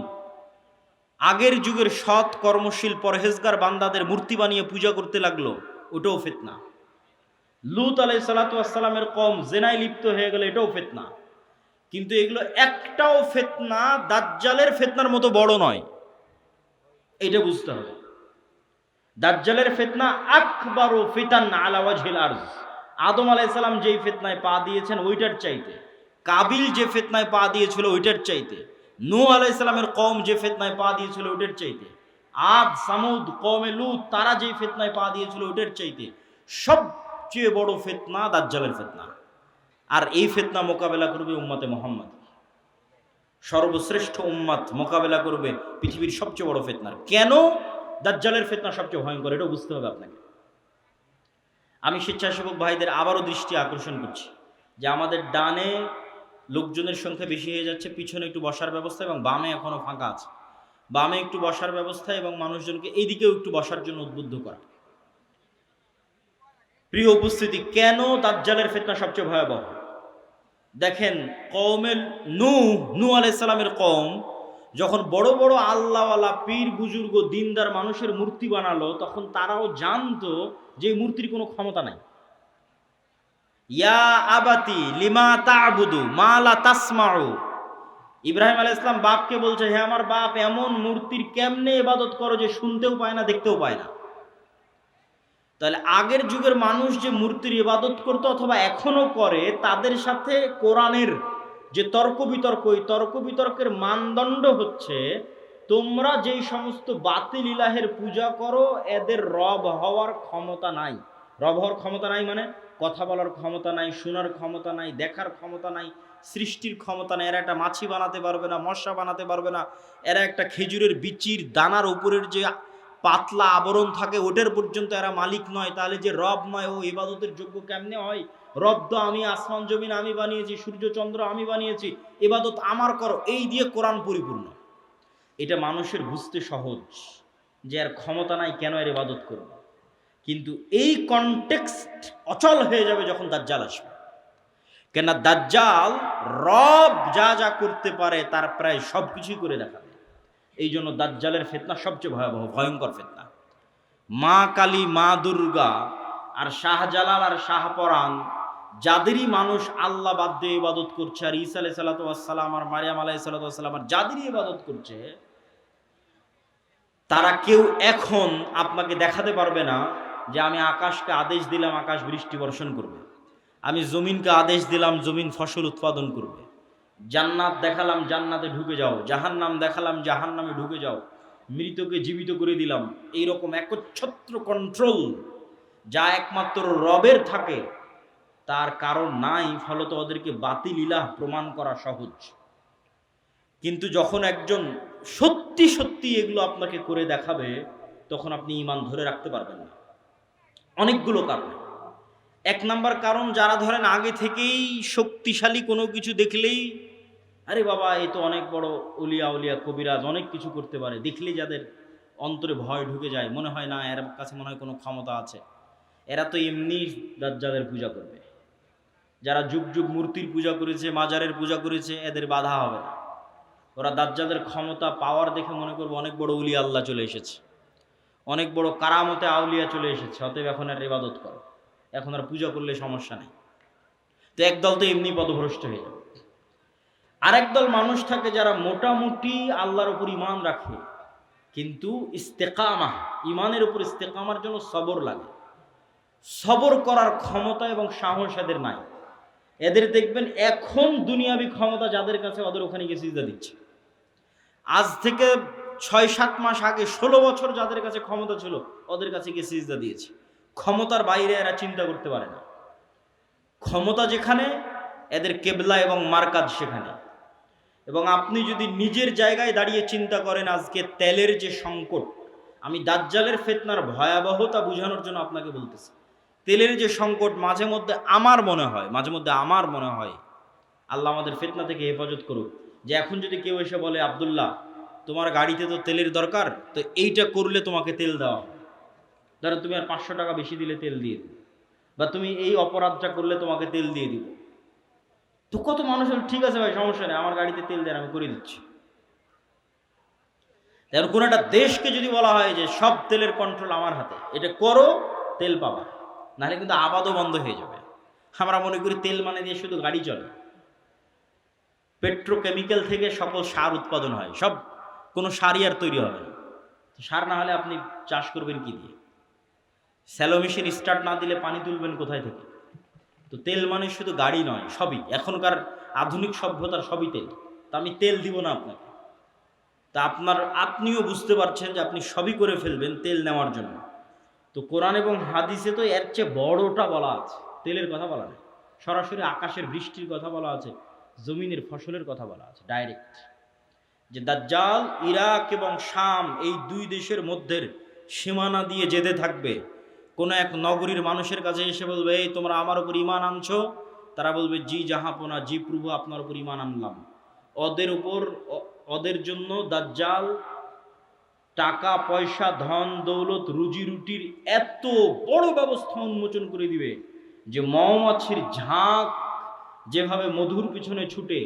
আগের যুগের সৎ কর্মশীল পরহেজগার বান্দাদের মূর্তি বানিয়ে পূজা করতে লাগলো, ওটাও ফিতনা। লূত আলাইহিস সালাতু ওয়াস সালামের কওম জেনায় লিপ্ত হয়ে গেল, এটাও ফিতনা। কিন্তু এগুলো একটাও ফিতনা দাজ্জালের ফিতনার মতো বড় নয়, এটা বুঝতে হবে। দাজ্জালের ফিতনা আকবারু ফিতান আলা ওয়াজহিল আরজ। আদম আলাইহিস সালাম যেই ফিতনায় পা দিয়েছেন, ওইটার চাইতে, কাবিল যে ফিতনায় পা দিয়েছিল, ওইটার চাইতে, নূহ আলাইহিস সালামের কওম যে ফিতনায় পা দিয়েছিল, ওইটার চাইতে, আদ, সামুদ, কওমে লূত, তারা যেই ফিতনায় পা দিয়েছিল, ওইটার চাইতে সবচেয়ে বড় ফিতনা দাজ্জালের ফিতনা। আর এই ফিতনা মোকাবেলা করবে উম্মতে মুহাম্মদ, সর্বশ্রেষ্ঠ উম্মত মোকাবেলা করবে পৃথিবীর সবচেয়ে বড় ফিতনার। কেন দাজ্জালের ফিতনা সবচেয়ে ভয়ঙ্কর, এটা বুঝতে হবে আপনাকে। আমি স্বেচ্ছাসেবক ভাইদের আবারও দৃষ্টি আকর্ষণ করছি যে আমাদের ডানে লোকজনের সংখ্যা বেশি হয়ে যাচ্ছে, পিছনে একটু বসার ব্যবস্থা, এবং বামে এখনো ফাঁকা আছে। বামে একটু বসার ব্যবস্থা এবং মানুষজনকে এইদিকেও একটু বসার জন্য উদ্বুদ্ধ করা। প্রিয় উপস্থিতি, কেন দাজ্জালের ফিতনা সবচেয়ে ভয়াবহ? দেখেন, কওমের নূহ আলাইহিস সালামের কওম যখন বড় বড় আল্লাহওয়ালা পীর বুজুর্গ দিনদার মানুষের মূর্তি বানালো, তখন তারাও জানতো যে এই মূর্তির কোনো ক্ষমতা নাই। ইয়া আবাতি লিমা তা'বুদু মা লা তাসমাউ। ইব্রাহিম আলাইহিস সালাম বাপকে বলছে, হে আমার বাপ, এমন মূর্তির কেমনে ইবাদত করো যে শুনতেও পায় না, দেখতেও পায় না। তাহলে আগের যুগের মানুষ যে মূর্তির ইবাদত করতো অথবা এখনো করে, তাদের সাথে কোরআনের যে তর্ক বিতর্ক, এই তর্ক বিতর্কের মানদণ্ড হচ্ছে, তোমরা যেই সমস্ত বাতিল ইলাহের পূজা করো, এদের রব হওয়ার ক্ষমতা নাই। রব হওয়ার ক্ষমতা নাই মানে কথা বলার ক্ষমতা নাই, শোনার ক্ষমতা নাই, দেখার ক্ষমতা নাই, সৃষ্টির ক্ষমতা নাই। এরা একটা মাছি বানাতে পারবে না, মশা বানাতে পারবে না। এরা একটা খেজুরের বিচির দানার উপরের যে পাতলা আবরণ থাকে, ওটার পর্যন্ত এরা মালিক নয়, তাহলে যে রব নয় ও ইবাদতের যোগ্য কেমনে হয়? রব তো আমি, আসমান জমিন আমি বানিয়েছি, সূর্য চন্দ্র আমি বানিয়েছি, ইবাদত আমার করো, এই দিয়ে কোরআন পরিপূর্ণ। এটা মানুষের বুঝতে সহজ যে এর ক্ষমতা নাই, কেন এর ইবাদত করব। কিন্তু এই কনটেক্সট অচল হয়ে যাবে যখন দাজ্জাল আসবে। কেন দাজ্জাল রব যা যা করতে পারে তার প্রায় সব কিছুই করে দেখাবে। এই জন্য দাজ্জালের ফিতনা সবচেয়ে ভয়াবহ, ভয়ঙ্কর ফিতনা। মা কালী, মা দুর্গা আর শাহজালাল আর শাহপরাণ, যাদেরই মানুষ আল্লাহ বাদ দিয়ে ইবাদত করছে, আর ঈসা আলাইহিস সালাতু ওয়াস সালাম আর মারিয়াম আলাইহিস সালাতু ওয়াস সালাম আর যাদেরই ইবাদত করছে, তারা কেউ এখন আপনাকে দেখাতে পারবে না যে আমি আকাশকে আদেশ দিলাম আকাশ বৃষ্টি বর্ষণ করবে, আমি জমিনকে আদেশ দিলাম জমিন ফসল উৎপাদন করবে, জান্নাত দেখালাম জান্নাতে ঢুকে যাও, জাহান্নাম দেখালাম জাহান্নামে ঢুকে যাও, মৃতকে জীবিত করে দিলাম। এইরকম একচ্ছত্র কন্ট্রোল যা একমাত্র রবের থাকে, তার কারণ নাই, ফলত ওদেরকে বাতিল ইলাহ প্রমাণ করা সহজ। কিন্তু যখন একজন সত্যি সত্যি এগুলো আপনাকে করে দেখাবে, তখন আপনি ঈমান ধরে রাখতে পারবেন না। অনেকগুলো কারণ। এক নাম্বার কারণ, যারা ধরেন আগে থেকেই শক্তিশালী কোনো কিছু দেখলেই আরে বাবা এই তো অনেক বড় উলিয়া উলিয়া কবিরাজ, অনেক কিছু করতে পারে, দেখলেই যাদের অন্তরে ভয় ঢুকে যায়, মনে হয় না এর কাছে মনে হয় কোনো ক্ষমতা আছে, এরা তো এমনি দাজ্জালের পূজা করবে। যারা যুগ যুগ মূর্তির পূজা করেছে, মাজারের পূজা করেছে, এদের বাধা হবে না। ওরা দাজ্জালের ক্ষমতা পাওয়ার দেখে মনে করবো অনেক বড় উলিয়া আল্লাহ চলে এসেছে, অনেক বড় কারামতে আউলিয়া চলে এসেছে, অতএব এখন আর ইবাদত করো, এখন আর পূজা করলে সমস্যা নেই। তো একদল তো এমনি পদভ্রষ্ট হয়ে যাবে। আরেক দল মানুষ থাকে যারা মোটামুটি আল্লাহর উপর ঈমান রাখে, কিন্তু ইস্তেকামা, ঈমানের উপর ইস্তেকামার জন্য সবর লাগে। সবর করার ক্ষমতা এবং সাহস এদের নাই। এদের দেখবেন এখন দুনিয়াবি ক্ষমতা যাদের কাছে, ওদের ওখানে গিয়ে সিজদা দিচ্ছে। আজ থেকে ৬-৭ মাস আগে ১৬ বছর যাদের কাছে ক্ষমতা ছিল, ওদের কাছে গিয়ে সিজদা দিয়েছে। ক্ষমতার বাইরে এরা চিন্তা করতে পারে না। ক্ষমতা যেখানে, এদের কেবলা এবং মারকাজ সেখানে। এবং আপনি যদি নিজের জায়গায় দাঁড়িয়ে চিন্তা করেন, আজকে তেলের যে সংকট, আমি দাজ্জালের ফিতনার ভয়াবহতা বোঝানোর জন্য আপনাকে বলতেছি, তেলের যে সংকট, মাঝে মধ্যে আমার মনে হয় আল্লাহ আমাদের ফিতনা থেকে হেফাজত করুক, যে এখন যদি কেউ এসে বলে আব্দুল্লাহ তোমার গাড়িতে তো তেলের দরকার, তো এইটা করলে তোমাকে তেল দেওয়া হবে, ধরো তুমি আর 500 টাকা বেশি দিলে তেল দিয়ে দিবে, বা তুমি এই অপরাধটা করলে তোমাকে তেল দিয়ে দিব। তো কত মানুষ হল ঠিক আছে ভাই সমস্যা নেই, আমার গাড়িতে তেল দেন আমি করে দিচ্ছি। যেমন কোনো একটা দেশকে যদি বলা হয় যে সব তেলের কন্ট্রোল আমার হাতে, এটা করো তেল পাবা, নাহলে কিন্তু আবাদও বন্ধ হয়ে যাবে। আমরা মনে করি তেল মানে দিয়ে শুধু গাড়ি চলে। পেট্রোকেমিক্যাল থেকে সকল সার উৎপাদন হয়, সব কোনো সারই আর তৈরি হবে না। সার না হলে আপনি চাষ করবেন কি দিয়ে? স্যালো মেশিন স্টার্ট না দিলে পানি তুলবেন কোথায় থেকে? তো তেল মানে শুধু গাড়ি নয়, সবই এখনকার আধুনিক সভ্যতার সবই তেল। তা আমি তেল দিব না আপনাকে, তা আপনিও বুঝতে পারছেন যে আপনি সবই করে ফেলবেন তেল নেওয়ার জন্য। তো কোরআন এবং হাদিসে তো এর চেয়ে বড়টা বলা আছে, তেলের কথা বলা নেই। সরাসরি আকাশের বৃষ্টির কথা বলা আছে, জমিনের ফসলের কথা বলা আছে ডাইরেক্ট, যে দাজ্জাল ইরাক এবং শাম এই দুই দেশের মধ্যে সীমানা দিয়ে যেতে থাকবে। কোনো এক নগরীর মানুষের কাছে এসে বলবে এই তোমরা আমার উপর ঈমান আনছো, তারা বলবে জি জাহাপনা, জি প্রভু আপনার উপর ঈমান আনলাম। ওদের জন্য দাজ্জাল টাকা পয়সা ধন দৌলত রুজি রুটির এত বড় ব্যবস্থা উন্মোচন করে দিবে যে মৌমাছির ঝাঁক যেভাবে মধুর পিছনে ছুটে,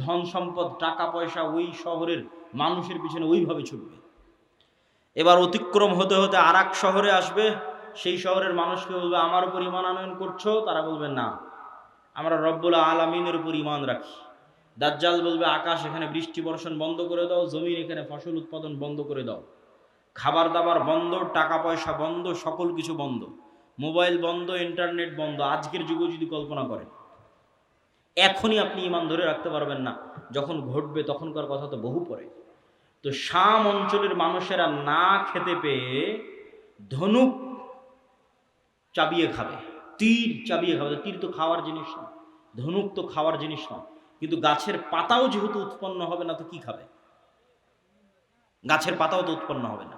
ধন সম্পদ টাকা পয়সা ওই শহরের মানুষের পিছনে ওইভাবে ছুটবে। এবার অতিক্রম হতে হতে আর এক শহরে আসবে, সেই শহরের মানুষকে বলবে আমার উপর ঈমান আনয়ন করছো, তারা বলবে না আমরা রব্বুল আলামিনের উপর ঈমান রাখি। দাজ্জাল বলবে আকাশ এখানে বৃষ্টি বর্ষণ বন্ধ করে দাও, জমিন এখানে ফসল উৎপাদন বন্ধ করে দাও, খাবার দাবার বন্ধ, টাকা পয়সা বন্ধ, সকল কিছু বন্ধ, মোবাইল বন্ধ, ইন্টারনেট বন্ধ। আজকের যুগে যদি কল্পনা করেন, এখনই আপনি ঈমান ধরে রাখতে পারবেন না, যখন ঘটবে তখনকার কথা তো বহু পরে। তো শাম অঞ্চলের মানুষেরা না খেতে পেয়ে ধনুক চাবিয়ে খাবে, তীর চাবিয়ে খাবে। তীর তো খাওয়ার জিনিস না, ধনুক তো খাওয়ার জিনিস না, কিন্তু গাছের পাতাও যেহেতু উৎপন্ন হবে না তো কি খাবে? গাছের পাতাও তো উৎপন্ন হবে না।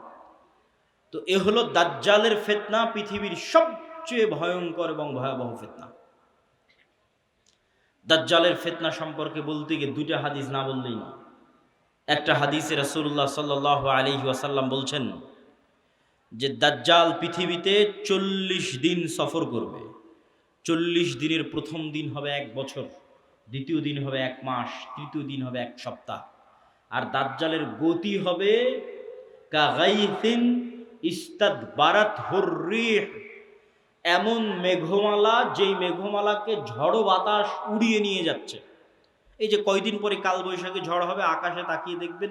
তো এ হলো দাজ্জালের ফিতনা, পৃথিবীর সবচেয়ে ভয়ঙ্কর এবং ভয়াবহ ফিতনা। দাজ্জালের ফিতনা সম্পর্কে বলতে গিয়ে দুইটা হাদিস না বললেই না। একটা হাদিসে রাসূলুল্লাহ সাল্লাল্লাহু আলাইহি ওয়াসাল্লাম বলছেন যে দাজ্জাল পৃথিবীতে 40 দিন সফর করবে। 40 দিনের প্রথম দিন হবে 1 বছর, দ্বিতীয় দিন হবে 1 মাস, তৃতীয় দিন হবে 1 সপ্তাহ। আর দাজ্জালের গতি হবে কাগাইসিন ইস্তাদবারাতহুর রিহ, এমন মেঘমালা যেই মেঘমালাকে ঝড়ো বাতাস উড়িয়ে নিয়ে যাচ্ছে। এই যে কয়দিন পরে কালবৈশাখী ঝড় হবে, আকাশে তাকিয়ে দেখবেন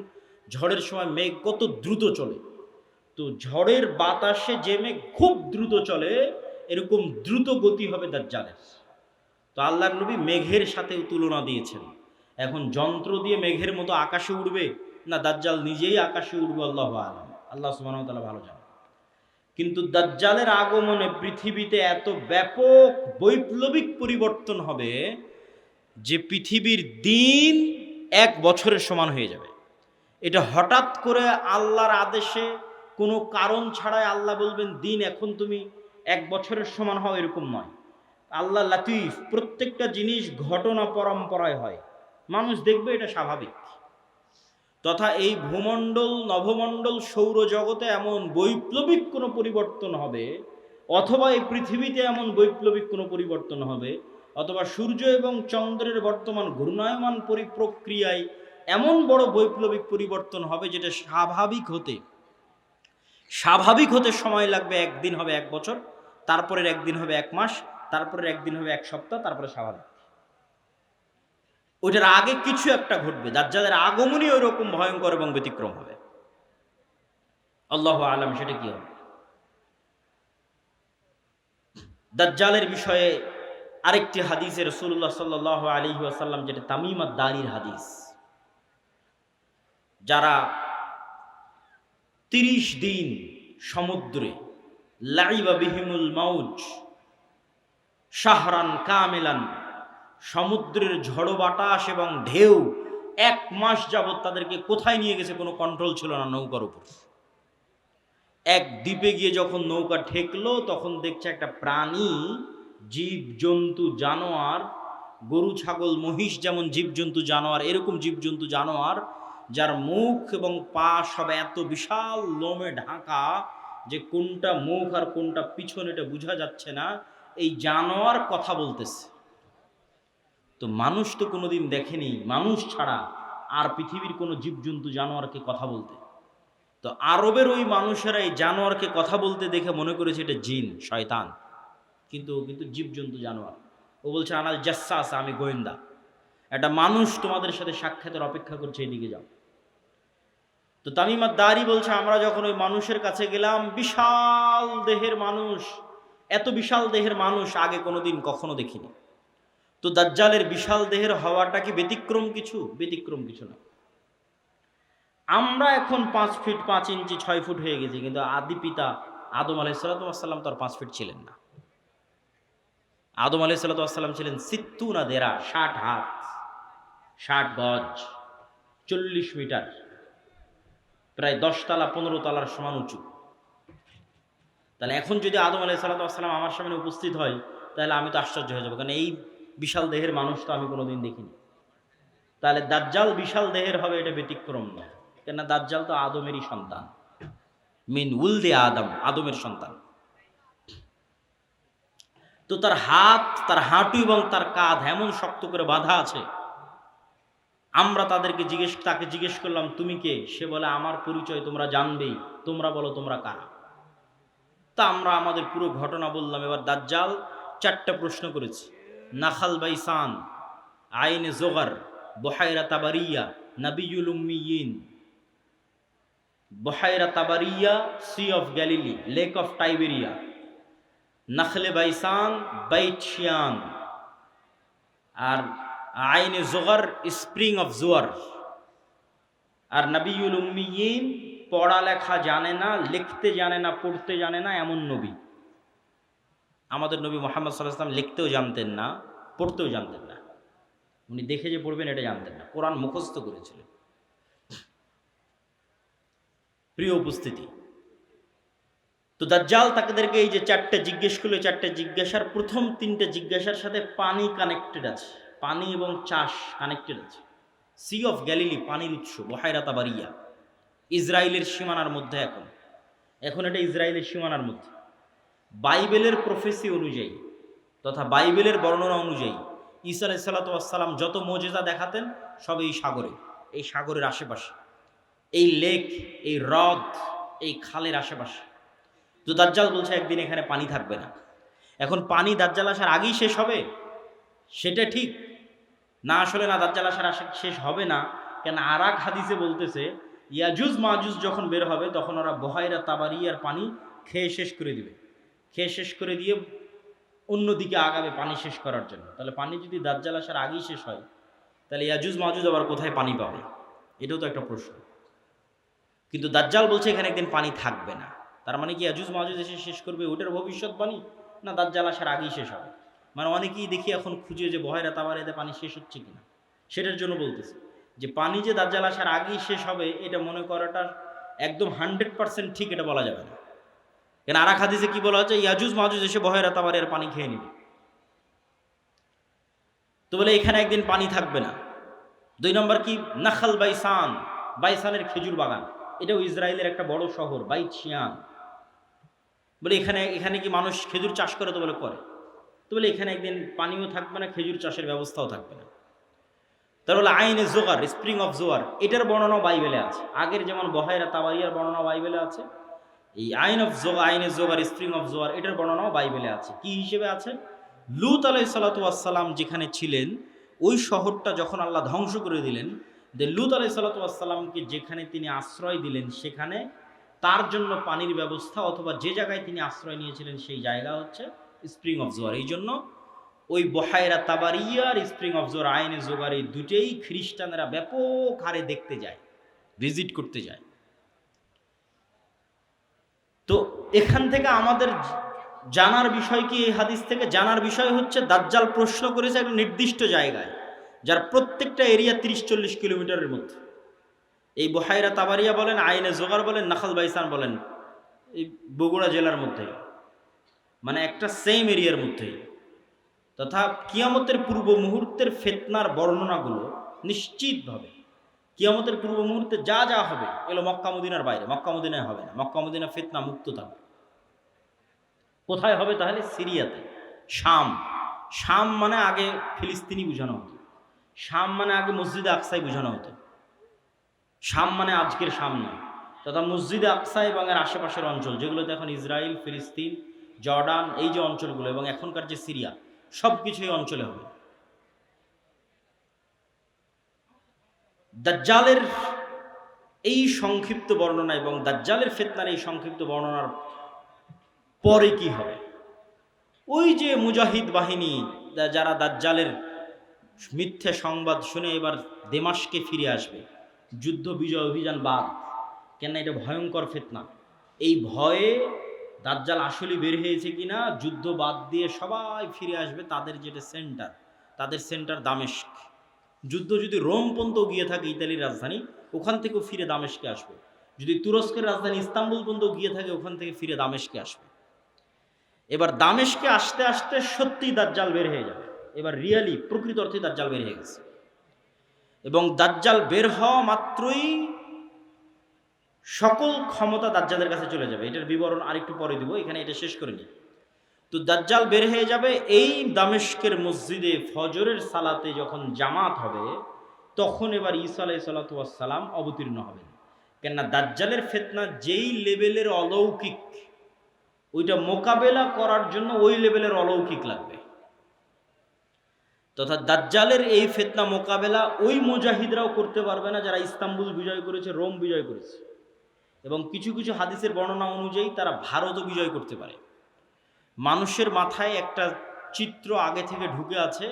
ঝড়ের সময় মেঘ কত দ্রুত চলে। তো ঝড়ের বাতাসে যে মেঘ খুব দ্রুত চলে, এরকম দ্রুত গতি হবে দাজ্জালের। তো আল্লাহর নবী মেঘের সাথে তুলনা দিয়েছেন। এখন যন্ত্র দিয়ে মেঘের মতো আকাশে উড়বে না দাজ্জাল নিজেই আকাশে উড়বে, আল্লাহু আলাম, আল্লাহ সুবহানাহু ওয়া তাআলা ভালো জানেন। কিন্তু দাজ্জালের আগমনে পৃথিবীতে এত ব্যাপক বৈপ্লবিক পরিবর্তন হবে যে পৃথিবীর দিন 1 বছরের সমান হয়ে যাবে। এটা হঠাৎ করে আল্লাহর আদেশে, কোনো কারণ ছাড়াই আল্লাহ বলবেন দিন এখন তুমি 1 বছরের সমান হও, এরকম নয়। আল্লাহ লাতিফ, প্রত্যেকটা জিনিস ঘটনা পরম্পরায় হয়, মানুষ দেখবে এটা স্বাভাবিক। তথা এই ভূমণ্ডল, নভমণ্ডল, সৌরজগতে এমন বৈপ্লবিক কোনো পরিবর্তন হবে, অথবা এই পৃথিবীতে এমন বৈপ্লবিক কোনো পরিবর্তন হবে, অথবা সূর্য এবং চন্দ্রের বর্তমান ঘূর্ণায়মান প্রক্রিয়ায় এমন বড় বৈপ্লবিক পরিবর্তন হবে যেটা স্বাভাবিক হতে সময় লাগবে। একদিন হবে 1 বছর, তারপরের একদিন হবে 1 মাস, তারপরের একদিন হবে 1 সপ্তাহ, তারপরে স্বাভাবিক। ওইটার আগে কিছু একটা ঘটবে। দাজ্জালের আগমনই ওই রকম ভয়ঙ্কর এবং ব্যতিক্রম হবে। আল্লাহু আলাম সেটা কি হবে। দাজ্জালের বিষয়ে আরেকটি হাদিসে রাসূলুল্লাহ সাল্লাল্লাহু আলাইহি ওয়াসাল্লাম, যেটা তামিম আদ-দারির হাদিস, যারা 30 দিন সমুদ্রে লাইবা বিহিমুল মাউজ শাহরান কামিলান, সমুদ্রের ঝড়ো বাতাস এবং ঢেউ 1 মাস যাবৎ তাদেরকে কোথায় নিয়ে গেছে কোনো কন্ট্রোল ছিল না নৌকার উপর। এক দ্বীপে গিয়ে যখন নৌকা ঠেকলো, তখন দেখছে একটা প্রাণী, জীবজন্তু, জানোয়ার, গরু ছাগল মহিষ যেমন জীবজন্তু জানোয়ার, এরকম জীবজন্তু জানোয়ার যার মুখ এবং পা সব এত বিশাল লোমে ঢাকা যে কোনটা মুখ আর কোনটা পিছন এটা বোঝা যাচ্ছে না, এই জানোয়ার কথা বলতেছে। তো মানুষ তো কোনোদিন দেখেনি, মানুষ ছাড়া আর পৃথিবীর কোনো জীবজন্তু জানোয়ারকে কথা বলতে। তো আরবের ওই মানুষেরা এই জানোয়ারকে কথা বলতে দেখে মনে করেছে এটা জিন, শয়তান, কিন্তু জীবজন্তু জানোয়ার। ও বলছে আনাল জাসসাস, আমি গোয়েন্দা, একটা মানুষ তোমাদের সাথে সাক্ষাতের অপেক্ষা করছে, এদিকে যাও। তো তামিম আদ-দারি বলছে আমরা যখন ওই মানুষের কাছে গেলাম, বিশাল দেহের মানুষ, এত বিশাল দেহের মানুষ আগে কোনোদিন কখনো দেখিনি। তো দাজ্জালের বিশাল দেহের হওয়াটা কি ব্যতিক্রম কিছু? ব্যতিক্রম কিছু না। আমরা এখন 5 ফিট 5 ইঞ্চি 6 ফুট হয়ে গেছি, কিন্তু আদি পিতা আদম আলাইহিস সালাম তো আর 5 ফিট ছিলেন না। আদম আলাইহিস সালাম ছিলেন 60 দেরা, 60 হাত, 60 গজ, 40 মিটার, প্রায় 10 তলা 15 তলার সমান উঁচু। তাহলে এখন যদি আদম আলাইহিস সালাম আমার সামনে উপস্থিত হয়, তাহলে আমি তো আশ্চর্য হয়ে যাবো, কারণ এই বিশাল দেহের মানুষ তো আমি কোনোদিন দেখিনি। তাহলে দাজ্জাল বিশাল দেহের হবে, এটা ব্যতিক্রম নয়, কেননা দাজ্জাল তো আদমেরই সন্তান, মিন উলদে আদম, আদমের সন্তান। তো তার হাত, তার হাঁটু এবং তার কাঁধ এমন শক্ত করে বাঁধা আছে। আমরা তাকে জিজ্ঞেস করলাম তুমি কে? সে বলে আমার পরিচয় তোমরা জানবেই, তোমরা বলো তোমরা কারা। তা আমরা আমাদের পুরো ঘটনা বললাম। এবার দাজ্জাল 4টা প্রশ্ন করেছে। নাখাল বাইসান, আইনে জোগার, বহাইরা তাবারিয়া, নাবিয়ুল উম্মিয়িন। বহাইরা তাবারিয়া, sea of Galilee, lake of Tiberias. নাখলে বাইসান, বাইট শিয়ান। আর আইনে জোগার, স্প্রিং অফ জোয়ার। আর নাবিয়ুল উম্মিয়িন, পড়ালেখা জানে না, লিখতে জানে না, পড়তে জানে না, এমন নবী। আমাদের নবী মুহাম্মদ সাল্লাল্লাহু আলাইহি ওয়াসাল্লাম লিখতেও জানতেন না, পড়তেও জানতেন না। উনি দেখে যে পড়বেন এটা জানতেন না, কোরআন মুখস্থ করেছিলেন। প্রিয় উপস্থিতি, তো দাজ্জাল তাদেরকে এই যে চারটে জিজ্ঞেস করলো, চারটে জিজ্ঞাসার প্রথম তিনটে জিজ্ঞাসার সাথে পানি কানেক্টেড আছে, পানি এবং চাষ কানেক্টেড আছে। সি অফ গ্যালিলি, পানির উৎস, বহায়রা তাবারিয়া, ইসরায়েলের সীমানার মধ্যে। এখন এটা ইসরায়েলের সীমানার মধ্যে। বাইবেলের প্রফেসি অনুযায়ী তথা বাইবেলের বর্ণনা অনুযায়ী ঈসা আলাইহিস সালাতু ওয়াস সালাম যত মুজিজা দেখাতেন সব এই সাগরে, এই সাগরের আশেপাশে, এই লেক, এই হ্রদ, এই খালের আশেপাশে। তো দাজ্জাল বলছে একদিন এখানে পানি থাকবে না। এখন পানি দাজ্জাল আসার আগেই শেষ হবে সেটা ঠিক না, আসলে না, দাজ্জাল আসার শেষ হবে না। কেন আরাক হাদিসে বলতেছে ইয়াজুজ মাজুজ যখন বের হবে তখন ওরা বহায়রা তাবারিয়ার পানি খেয়ে শেষ করে দিবে, খেয়ে শেষ করে দিয়ে অন্যদিকে আগাবে পানি শেষ করার জন্য। তাহলে পানি যদি দাজ্জাল আসার আগেই শেষ হয় তাহলে ইয়াজুজ মাজুজ আবার কোথায় পানি পাবে? এটাও তো একটা প্রশ্ন। কিন্তু দাজ্জাল বলছে এখানে একদিন পানি থাকবে না। তার মানে কি ইয়াজুজ মাজুজ এসে শেষ করবে ওটার ভবিষ্যৎবাণী, না দাজ্জাল আসার আগেই শেষ হবে? মানে অনেকেই দেখি এখন খুঁজে যে বহায়রা তাবারিয়াতে পানি শেষ হচ্ছে কিনা, সেটার জন্য বলতেছে যে পানি যে দাজ্জাল আসার আগেই শেষ হবে এটা মনে করাটা একদম 100% ঠিক এটা বলা যাবে না। কেন আরাক হাদিসে কি বলা হচ্ছে? ইয়াজুজ মাজুজ এসে বহায়রা তাবারিয়ার পানি খেয়ে নেবে। তো বলে এখানে একদিন পানি থাকবে না। 2 নম্বর কি? নাখাল বাইসান, বাইসানের খেজুর বাগান, এটাও ইসরায়েলের একটা বড় শহর, বাইত শিয়ান। বলে এখানে কি মানুষ খেজুর চাষ করে? তো বলে করে। তো বলে এখানে একদিন পানিও থাকবে না, খেজুর চাষের ব্যবস্থাও থাকবে না। তার বলে আইনে জোগার, স্প্রিং অফ জোয়ার, এটার বর্ণনাও বাইবেলে আছে। আগের যেমন বহায়রা তাবারিয়ার বর্ণনা বাইবেলে আছে, এই আইনে জোগার, স্প্রিং অফ জোয়ার, এটার বর্ণনাও বাইবেলে আছে। কি হিসেবে আছে? লূত আলাইহিস সালাতু ওয়াস সালাম যেখানে ছিলেন ওই শহরটা যখন আল্লাহ ধ্বংস করে দিলেন, যে লূত আলাইহিস সালাতু ওয়াস সালামকে যেখানে তিনি আশ্রয় দিলেন সেখানে তার জন্য পানির ব্যবস্থা, অথবা যে জায়গায় তিনি আশ্রয় নিয়েছিলেন সেই জায়গা হচ্ছে স্প্রিং অফ জোয়ার। এই জন্য ওই বহায়রা তাবারিয়ার স্প্রিং অফ জোয়ার, আইনে জোগার, এই দুটেই খ্রিস্টানরা ব্যাপক হারে দেখতে যায়, ভিজিট করতে যায়। তো এখান থেকে আমাদের জানার বিষয় কি? এই হাদিস থেকে জানার বিষয় হচ্ছে দাজ্জাল প্রশ্ন করেছে একটা নির্দিষ্ট জায়গায়, যার প্রত্যেকটা এরিয়া 30-40 কিলোমিটারের মধ্যে। এই বহায়রা তাবারিয়া বলেন, আইনে জোগার বলেন, নাখাল বাইসান বলেন, এই বগুড়া জেলার মধ্যে, মানে একটা সেম এরিয়ার মধ্যে। তথা কিয়ামতের পূর্ব মুহূর্তের ফিতনার বর্ণনাগুলো নিশ্চিতভাবে কিয়ামতের পূর্ব মুহূর্তে যা যা হবে এগুলো মক্কা মদিনার বাইরে, মক্কা মদিনায় হবে না। মক্কা মদিনা ফিতনা মুক্ত থাকবে। কোথায় হবে তাহলে? সিরিয়াতে, শাম। শাম মানে আগে ফিলিস্তিনি বোঝানো হতো, শাম মানে আগে মসজিদে আকসাই বোঝানো হতো। শাম মানে আজকের শাম নয়, তথা মসজিদে আকসা এবং এর আশেপাশের অঞ্চল যেগুলোতে এখন ইসরায়েল, ফিলিস্তিন, জর্ডান, এই যে অঞ্চলগুলো এবং এখনকার যে সিরিয়া, সব কিছু এই অঞ্চলে হবে। দাজ্জালের এই সংক্ষিপ্ত বর্ণনা এবং দাজ্জালের ফিতনার এই সংক্ষিপ্ত বর্ণনার পরে কি হবে? ওই যে মুজাহিদ বাহিনী যারা দাজ্জালের মিথ্যে সংবাদ শুনে এবার দেমাশকে ফিরে আসবে, যুদ্ধ বিজয় অভিযান বাদ। কেন? এটা ভয়ঙ্কর ফিতনা। এই ভয়ে দাজ্জাল আসলে বের হয়েছে কিনা, যুদ্ধ বাদ দিয়ে সবাই ফিরে আসবে তাদের যেটা সেন্টার, তাদের সেন্টার দামেস্ক। যুদ্ধ যদি রোম পর্যন্ত গিয়ে থাকে, ইতালির রাজধানী, ওখান থেকেও ফিরে দামেস্কে আসবে। যদি তুরস্কের রাজধানী ইস্তাম্বুল পর্যন্ত গিয়ে থাকে, ওখান থেকে ফিরে দামেস্কে আসবে। এবার দামেস্কে আসতে আসতে সত্যিই দাজ্জাল বের হয়ে যাবে। এবার রিয়েলি প্রকৃত অর্থে দাজ্জাল বের হয়ে গেছে। এবং দাজ্জাল বের হওয়া মাত্রই সকল ক্ষমতা দাজ্জালের কাছে চলে যাবে। এটার বিবরণ আরেকটু পরে দিব, এখানে এটা শেষ করে নিই। তো দাজ্জাল বের হয়ে যাবে। এই দামেস্কের মসজিদে ফজরের সালাতে যখন জামাত হবে তখন এবার ঈসা আলাইহিস সালাতু ওয়াস সালাম অবতীর্ণ হবেন। কেননা দাজ্জালের ফিতনা যেই লেভেলের অলৌকিক, ওইটা মোকাবেলা করার জন্য ওই লেভেলের অলৌকিক লাগবে। তথা দাজ্জালের এই ফিতনা মোকাবেলা ওই মুজাহিদরাও করতে পারবে না যারা ইস্তাম্বুল বিজয় করেছে, রোম বিজয় করেছে। এবং কিছু কিছু হাদিসের বর্ণনা অনুযায়ী তারা ভারতও বিজয় করতে পারে। মানুষের মাথায় একটা চিত্র আগে থেকে ঢুকে আছে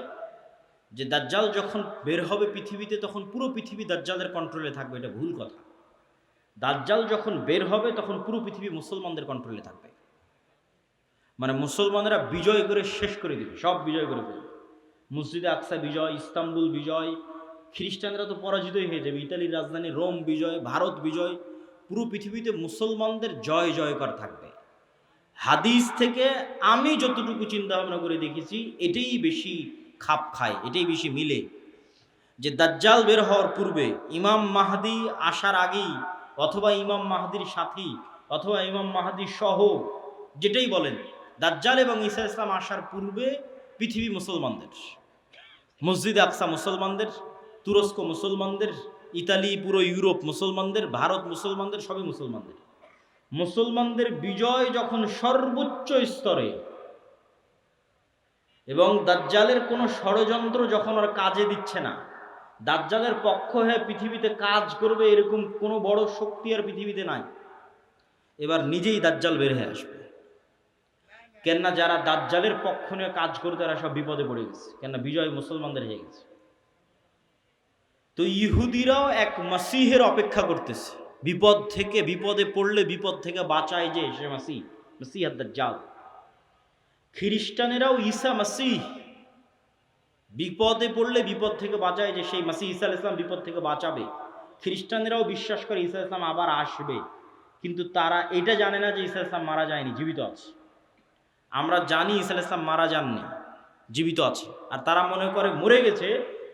যে দাজ্জাল যখন বের হবে পৃথিবীতে তখন পুরো পৃথিবী দাজ্জালের কন্ট্রোলে থাকবে। এটা ভুল কথা। দাজ্জাল যখন বের হবে তখন পুরো পৃথিবী মুসলমানদের কন্ট্রোলে থাকবে। মানে মুসলমানেরা বিজয় করে শেষ করে দিবে, সব বিজয় করে ফেলবে। মসজিদে আকসা বিজয়, ইস্তাম্বুল বিজয়, খ্রিস্টানরা তো পরাজিতই হয়ে যাবে, ইতালির রাজধানী রোম বিজয়, ভারত বিজয়, পুরো পৃথিবীতে মুসলমানদের জয় জয়কার থাকবে। হাদিস থেকে আমি যতটুকু চিন্তা ভাবনা করে দেখেছি এটাই বেশি খাপ খায়, এটাই বেশি মিলে, যে দাজ্জাল বের হওয়ার পূর্বে, ইমাম মাহদি আসার আগেই, অথবা ইমাম মাহদির সাথী, অথবা ইমাম মাহদি সহ, যেটাই বলেন, দাজ্জাল এবং ঈসা ইসলাম আসার পূর্বে পৃথিবী মুসলমানদের, মসজিদে আকসা মুসলমানদের, তুরস্ক মুসলমানদের, ইতালি, পুরো ইউরোপ মুসলমানদের, ভারত মুসলমানদের, সবই মুসলমানদের। মুসলমানদের বিজয় যখন সর্বোচ্চ স্তরে, এবং দাজ্জালের কোনো ষড়যন্ত্র যখন আর কাজে দিচ্ছে না, দাজ্জালের পক্ষ হয়ে পৃথিবীতে কাজ করবে এরকম কোনো বড় শক্তি আর পৃথিবীতে নাই, এবার নিজেই দাজ্জাল বের হয়ে আসবে। কেননা যারা দাজ্জালের পক্ষ নিয়ে কাজ করতে, তারা সব বিপদে পড়ে গেছে, কেননা বিজয় মুসলমানদের হয়ে গেছে। তো ইহুদিরাও এক মাসিহের অপেক্ষা করতেছে, বিপদ থেকে, বিপদে পড়লে বিপদ থেকে বাঁচায় যে সে মাসিহ, মাসিহ দাজ্জাল। খ্রিস্টানেরাও ঈসা মাসিহ, বিপদে পড়লে বিপদ থেকে বাঁচায় যে সেই মাসিহ ঈসা আলাইহিস সালাম বিপদ থেকে বাঁচাবে। খ্রিস্টানেরাও বিশ্বাস করে ঈসা আলাইহিস সালাম আবার আসবে, কিন্তু তারা এটা জানে না যে ঈসা আলাইহিস সালাম মারা যায়নি, জীবিত আছে। আমরা জানি ঈসা আলাইহিস সালাম মারা যাননি, জীবিত আছে, আর তারা মনে করে মরে গেছে,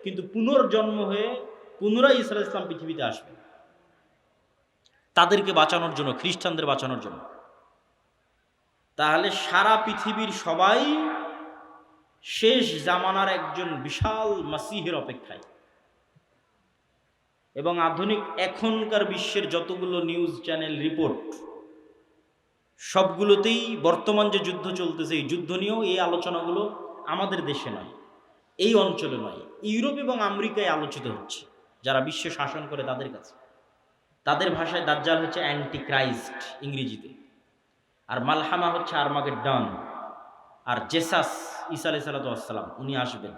কিন্তু পুনর্জন্ম হয়ে পুনরায় ঈসা আলাইহিস সালাম পৃথিবীতে আসবে তাদেরকে বাঁচানোর জন্য, খ্রিস্টানদের বাঁচানোর জন্য। তাহলে সারা পৃথিবীর সবাই শেষ জামানার একজন বিশাল মাসিহের অপেক্ষায়। এবং আধুনিক এখনকার বিশ্বের যতগুলো নিউজ চ্যানেল রিপোর্ট, সবগুলোতেই বর্তমান যে যুদ্ধ চলতেছে, এই যুদ্ধ নিয়েও এই আলোচনাগুলো আমাদের দেশে নয়, এই অঞ্চলে নয়, ইউরোপ এবং আমেরিকায় আলোচিত হচ্ছে, যারা বিশ্ব শাসন করে তাদের কাছে। তাদের ভাষায় দাজ্জাল হচ্ছে অ্যান্টি ক্রাইস্ট ইংরেজিতে, আর মালহামা হচ্ছে আর্মাগেড্ডন, আর জেসাস ঈসা আলাইহিস সালাম উনি আসবেন।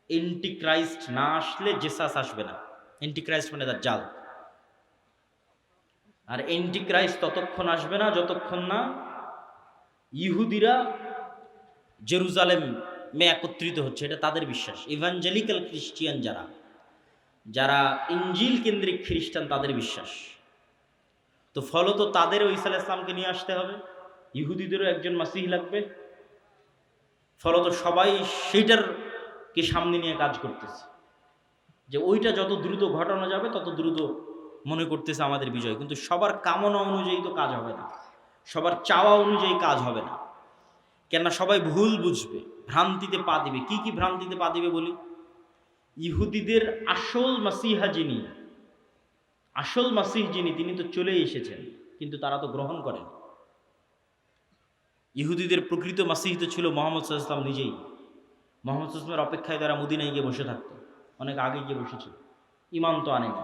অ্যান্টি ক্রাইস্ট না আসলে জেসাস আসবে না। অ্যান্টি ক্রাইস্ট মানে দাজ্জাল। আর অ্যান্টি ক্রাইস্ট ততক্ষণ আসবে না যতক্ষণ না ইহুদিরা জেরুজালেমে একত্রিত হচ্ছে, এটা তাদের বিশ্বাস। ইভাঞ্জেলিক্যাল খ্রিস্টিয়ান যারা, যারা ইঞ্জিল কেন্দ্রিক খ্রিস্টান, তাদের বিশ্বাস। তো ফলত তাদেরও ঈসা আলাইহিস সালামকে নিয়ে আসতে হবে, ইহুদিদেরও একজন মাসিহ লাগবে। ফলত সবাই সেইটারকে সামনে নিয়ে কাজ করতেছে, যে ওইটা যত দ্রুত ঘটানো যাবে তত দ্রুত মনে করতেছে আমাদের বিজয়। কিন্তু সবার কামনা অনুযায়ী তো কাজ হবে না, সবার চাওয়া অনুযায়ী কাজ হবে না, কেননা সবাই ভুল বুঝবে, ভ্রান্তিতে পা দিবে। কি কি ভ্রান্তিতে পা দিবে বলি? ইহুদিদের আসল মাসিহা যিনি, আসল মাসিহ যিনি, তিনি তো চলেই এসেছেন, কিন্তু তারা তো গ্রহণ করেন। ইহুদিদের প্রকৃত মাসিহ তো ছিল মুহাম্মদ সাল্লাল্লাহু আলাইহি ওয়াসাল্লাম নিজেই। মুহাম্মদ সাল্লাল্লাহু আলাইহি ওয়াসাল্লামের অপেক্ষায় তারা মদিনায় গিয়ে বসে থাকতো, অনেক আগে গিয়ে বসেছিল, ইমান তো আনেনি।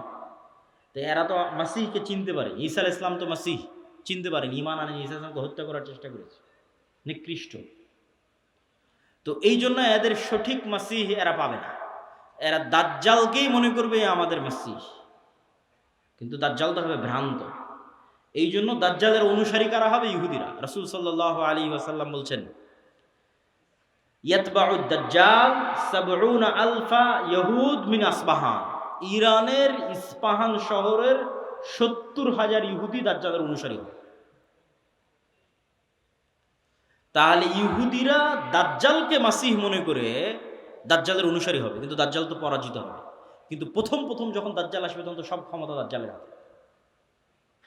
তো এরা তো মাসিহকে চিনতে পারে, ঈসা আলাইহিস সালাম তো মাসিহ চিনতে পারেন, ইমান আনেনি, ঈসা আলাইহিস সালামকে হত্যা করার চেষ্টা করেছে, নিকৃষ্ট। তো এই জন্য এদের সঠিক মাসিহ এরা পাবে না, এরা দাজ্জালকেই মনে করবে আমাদের মাসিহ, কিন্তু দাজ্জাল তো হবে ভ্রান্ত। এই জন্য দাজ্জালের অনুসারী কারা হবে? ইহুদিরা। রাসূল সাল্লাল্লাহু আলাইহি ওয়াসাল্লাম বলছেন, ইয়াতবাউদ দাজ্জাল ৭০ আলফা ইহুদ মিন আসবাহান। ইরানের ইস্পাহান শহরের ৭০,০০০ ইহুদি দাজ্জালের অনুসারী হবে। তাহলে ইহুদিরা দাজ্জালকে মাসিহ মনে করে দাজ্জালের অনুসারী হবে, কিন্তু দাজ্জাল তো পরাজিত হবে। কিন্তু প্রথম প্রথম যখন দাজ্জাল আসবে তখন তো সব ক্ষমতা দাজ্জালের হাতে,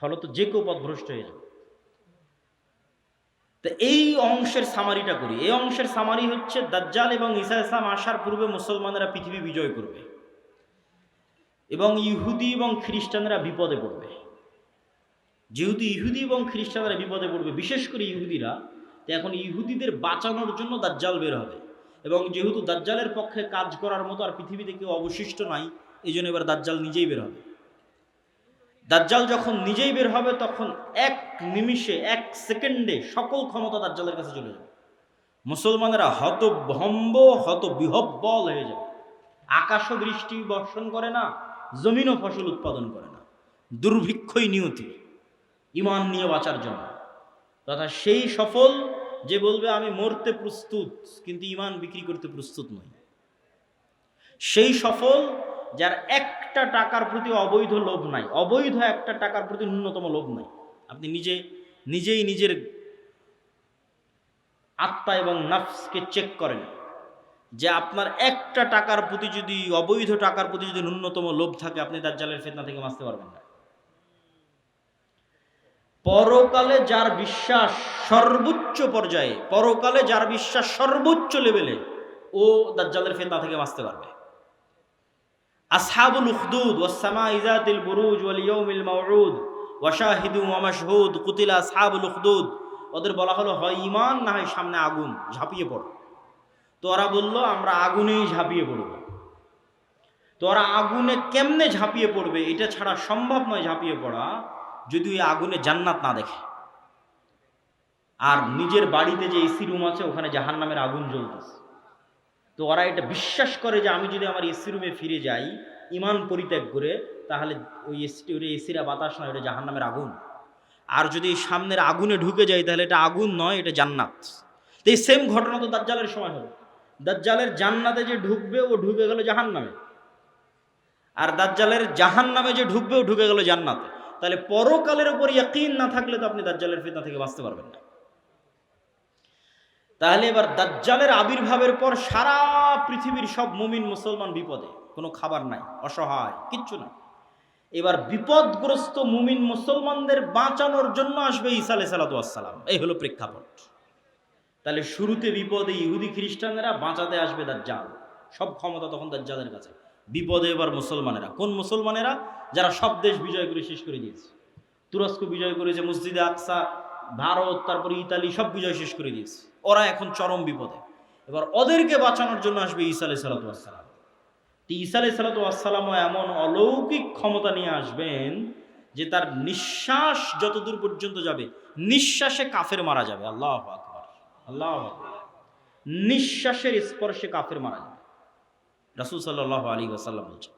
ফলত যে কেউ পথভ্রষ্ট হয়ে যাবে। তো এই অংশের সামারিটা করি। এই অংশের সামারি হচ্ছে, দাজ্জাল এবং ঈসা আলাইহিস সালাম আসার পূর্বে মুসলমানেরা পৃথিবী বিজয় করবে এবং ইহুদি এবং খ্রিস্টানরা বিপদে পড়বে। যেহেতু ইহুদি এবং খ্রিস্টানরা বিপদে পড়বে, বিশেষ করে ইহুদিরা, তো এখন ইহুদিদের বাঁচানোর জন্য দাজ্জাল বের হবে। এবং যেহেতু দাজ্জালের পক্ষে কাজ করার মতো আর পৃথিবীতে কেউ অবশিষ্ট নাই, এই জন্য এবার দাজ্জাল নিজেই বের হবে। দাজ্জাল যখন নিজেই বের হবে তখন এক নিমিষে, এক সেকেন্ডে সকল ক্ষমতা দাজ্জালের কাছে চলে যাবে। মুসলমানেরা হতভম্ব, হতবিহব্বল হয়ে যাবে। আকাশও বৃষ্টি বর্ষণ করে না, জমিনও ফসল উৎপাদন করে না, দুর্ভিক্ষই নিয়তি ইমান নিয়ে বাঁচার জন্য। তথা সেই সফল যে বলবে আমি মরতে প্রস্তুত কিন্তু ইমান বিক্রি করতে প্রস্তুত নই। সেই সফল যার একটা টাকার প্রতি অবৈধ লোভ নাই, অবৈধ একটা টাকার প্রতি ন্যূনতম লোভ নাই। আপনি নিজেই নিজের আত্মা এবং নাফসকে চেক করেন যে আপনার একটা টাকার প্রতি যদি, অবৈধ টাকার প্রতি যদি ন্যূনতম লোভ থাকে, আপনি দাজ্জালের ফিতনা থেকে বাঁচতে পারবেন না। পরকালে যার বিশ্বাস সর্বোচ্চ পর্যায়ে, পরকালে যার বিশ্বাস সর্বোচ্চ লেভেলে, ও দাজ্জালের ফিতনা থেকে বাঁচতে পারবে। আসহাবুল উখদুদ ওয়াস সামাই যাতিল বুরুজ ওয়াল ইয়াউমিল মাউউদ ওয়া শাহিদু ওয়া মাশহুদ কুতিলা আসহাবুল উখদুদ। ওদের বলা হলো হয় ঈমান না হয় সামনে আগুন, ঝাঁপিয়ে পড়ো। তো ওরা বলল আমরা আগুনেই ঝাঁপিয়ে পড়ব। তো ওরা আগুনে কেমনে ঝাঁপিয়ে পড়বে, এটা ছাড়া সম্ভব নয় ঝাঁপিয়ে পড়া, যদি ওই আগুনে জান্নাত না দেখে। আর নিজের বাড়িতে যে এসি রুম আছে ওখানে জাহান্নামের আগুন জ্বলতেছে। তো ওরা এটা বিশ্বাস করে যে আমি যদি আমার এসি রুমে ফিরে যাই ঈমান পরিত্যাগ করে, তাহলে ওই এসিরা বাতাস নয়, এটা জাহান্নামের আগুন। আর যদি সামনের আগুনে ঢুকে যাই তাহলে এটা আগুন নয়, এটা জান্নাত। তো এই সেম ঘটনা তো দাজ্জালের সময় হবে। দাজ্জালের জান্নাতে যে ঢুকবে ও ঢুকে গেল জাহান্নামে, আর দাজ্জালের জাহান্নামে যে ঢুকবে ও ঢুকে গেল জান্নাতে। তাহলে পরকালের উপর ইয়াকিন না থাকলে তো আপনি দাজ্জালের ফিতনা থেকে বাঁচতে পারবেন না। তাহলে এবার দাজ্জালের আবির্ভাবের পর সারা পৃথিবীর সব মুমিন মুসলমান বিপদে, কোনো খাবার নাই, অসহায়, কিচ্ছু নাই। এবার বিপদগ্রস্ত মুমিন মুসলমানদের বাঁচানোর জন্য আসবে ঈসা আলাইহিস সালাম। এই হলো প্রেক্ষাপট। তাহলে শুরুতে বিপদে ইহুদি খ্রিস্টানেরা, বাঁচাতে আসবে দাজ্জাল। সব ক্ষমতা তখন দাজ্জালের কাছে। বিপদে এবার মুসলমানেরা। কোন মুসলমানেরা? যারা সব দেশ বিজয় করে শেষ করে দিয়েছে। তুরস্ক বিজয় করেছে, মসজিদে আকসা, ভারত, তারপরে ইতালি, সব বিজয় শেষ করে দিয়েছে। ওরা এখন চরম বিপদে। এবার ওদেরকে বাঁচানোর জন্য আসবে ঈসা আলাইহিস সালাম। ঈসা আলাইহিস সালামও এমন অলৌকিক ক্ষমতা নিয়ে আসবেন যে তার নিঃশ্বাস যতদূর পর্যন্ত যাবে, নিঃশ্বাসে কাফের মারা যাবে। আল্লাহু আকবার, আল্লাহু আকবার। নিঃশ্বাসের স্পর্শে কাফের মারা যাবে, রাসূল সাল্লাল্লাহু আলাইহি ওয়াসাল্লাম বলছেন।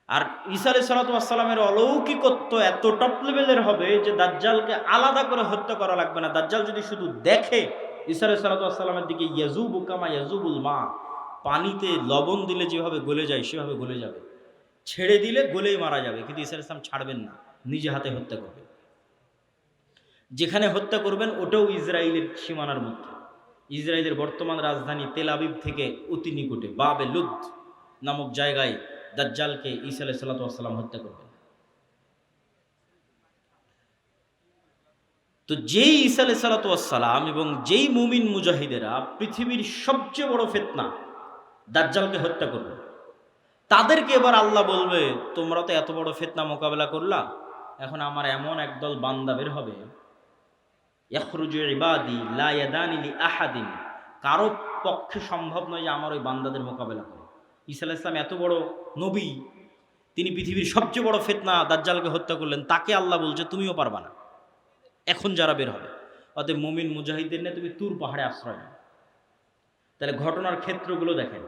আর ঈসা আলাইহিস সালামের অলৌকিকত্ব এত টপ লেভেলের হবে যে দাজ্জালকে আলাদা করে হত্যা করা লাগবে না। দাজ্জাল যদি শুধু দেখে ঈসা আলাইহিস সালামের দিকে, ইয়াজুবু কামা ইয়াজুবুল মা, পানিতে লবণ দিলে যেভাবে গলে যায় সেভাবে গলে যাবে, ছেড়ে দিলে গলেই মারা যাবে। কিন্তু ঈসা আলাইহিস সালাম ছাড়বেন না, নিজে হাতে হত্যা করবেন। যেখানে হত্যা করবেন ওটাও ইসরায়েলের সীমানার মধ্যে। ইসরায়েলের বর্তমান রাজধানী তেল আবিব থেকে অতি নিকটে বাবে লুদ নামক জায়গায় দাজ্জালকে ঈসা আলাইহিস সালাম হত্যা করবেন। তো যেই ঈসা আলাইহিস সালাম এবং যেই মুমিন মুজাহিদেরা পৃথিবীর সবচেয়ে বড় ফিতনা দাজ্জালকে হত্যা করবে, তাদেরকে এবার আল্লাহ বলবে তোমরা তো এত বড় ফিতনা মোকাবেলা করলা, এখন আমার এমন একদল বান্দা বের হবে, ইয়াখরুজু ইবাদি লা ইয়াদানি লি আহাদিন, কারো পক্ষে সম্ভব নয় যে আমার ওই বান্দাদের মোকাবেলা করে। ঈসা আলাইহিস সালাম এত বড় নবী, তিনি পৃথিবীর সবচেয়ে বড় ফিতনা দাজ্জালকে হত্যা করলেন, তাকে আল্লাহ বলছে তুমিও পারবা না। এখন যারা বের হবে, অতএব মুমিন মুজাহিদদের নিয়ে তুমি তুর পাহাড়ে আশ্রয় নাও। তাহলে ঘটনার ক্ষেত্রগুলো দেখেন।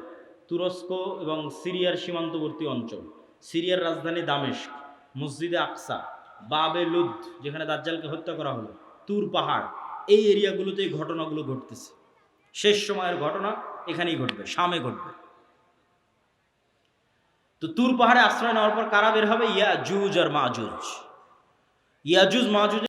তুরস্ক এবং সিরিয়ার সীমান্তবর্তী অঞ্চল, সিরিয়ার রাজধানী দামেস্ক, মসজিদে আকসা, বাবে লুদ যেখানে দাজ্জালকে হত্যা করা হলো, তুর পাহাড়, এই এরিয়াগুলোতে এই ঘটনাগুলো ঘটতেছে। শেষ সময়ের ঘটনা এখানেই ঘটবে, শামে ঘটবে। তো তুর পাহাড়ে আশ্রয় নেওয়ার পর কারা বের হবে? ইয়াজুজ আর মাজুজ। ইয়াজুজ মাজুজ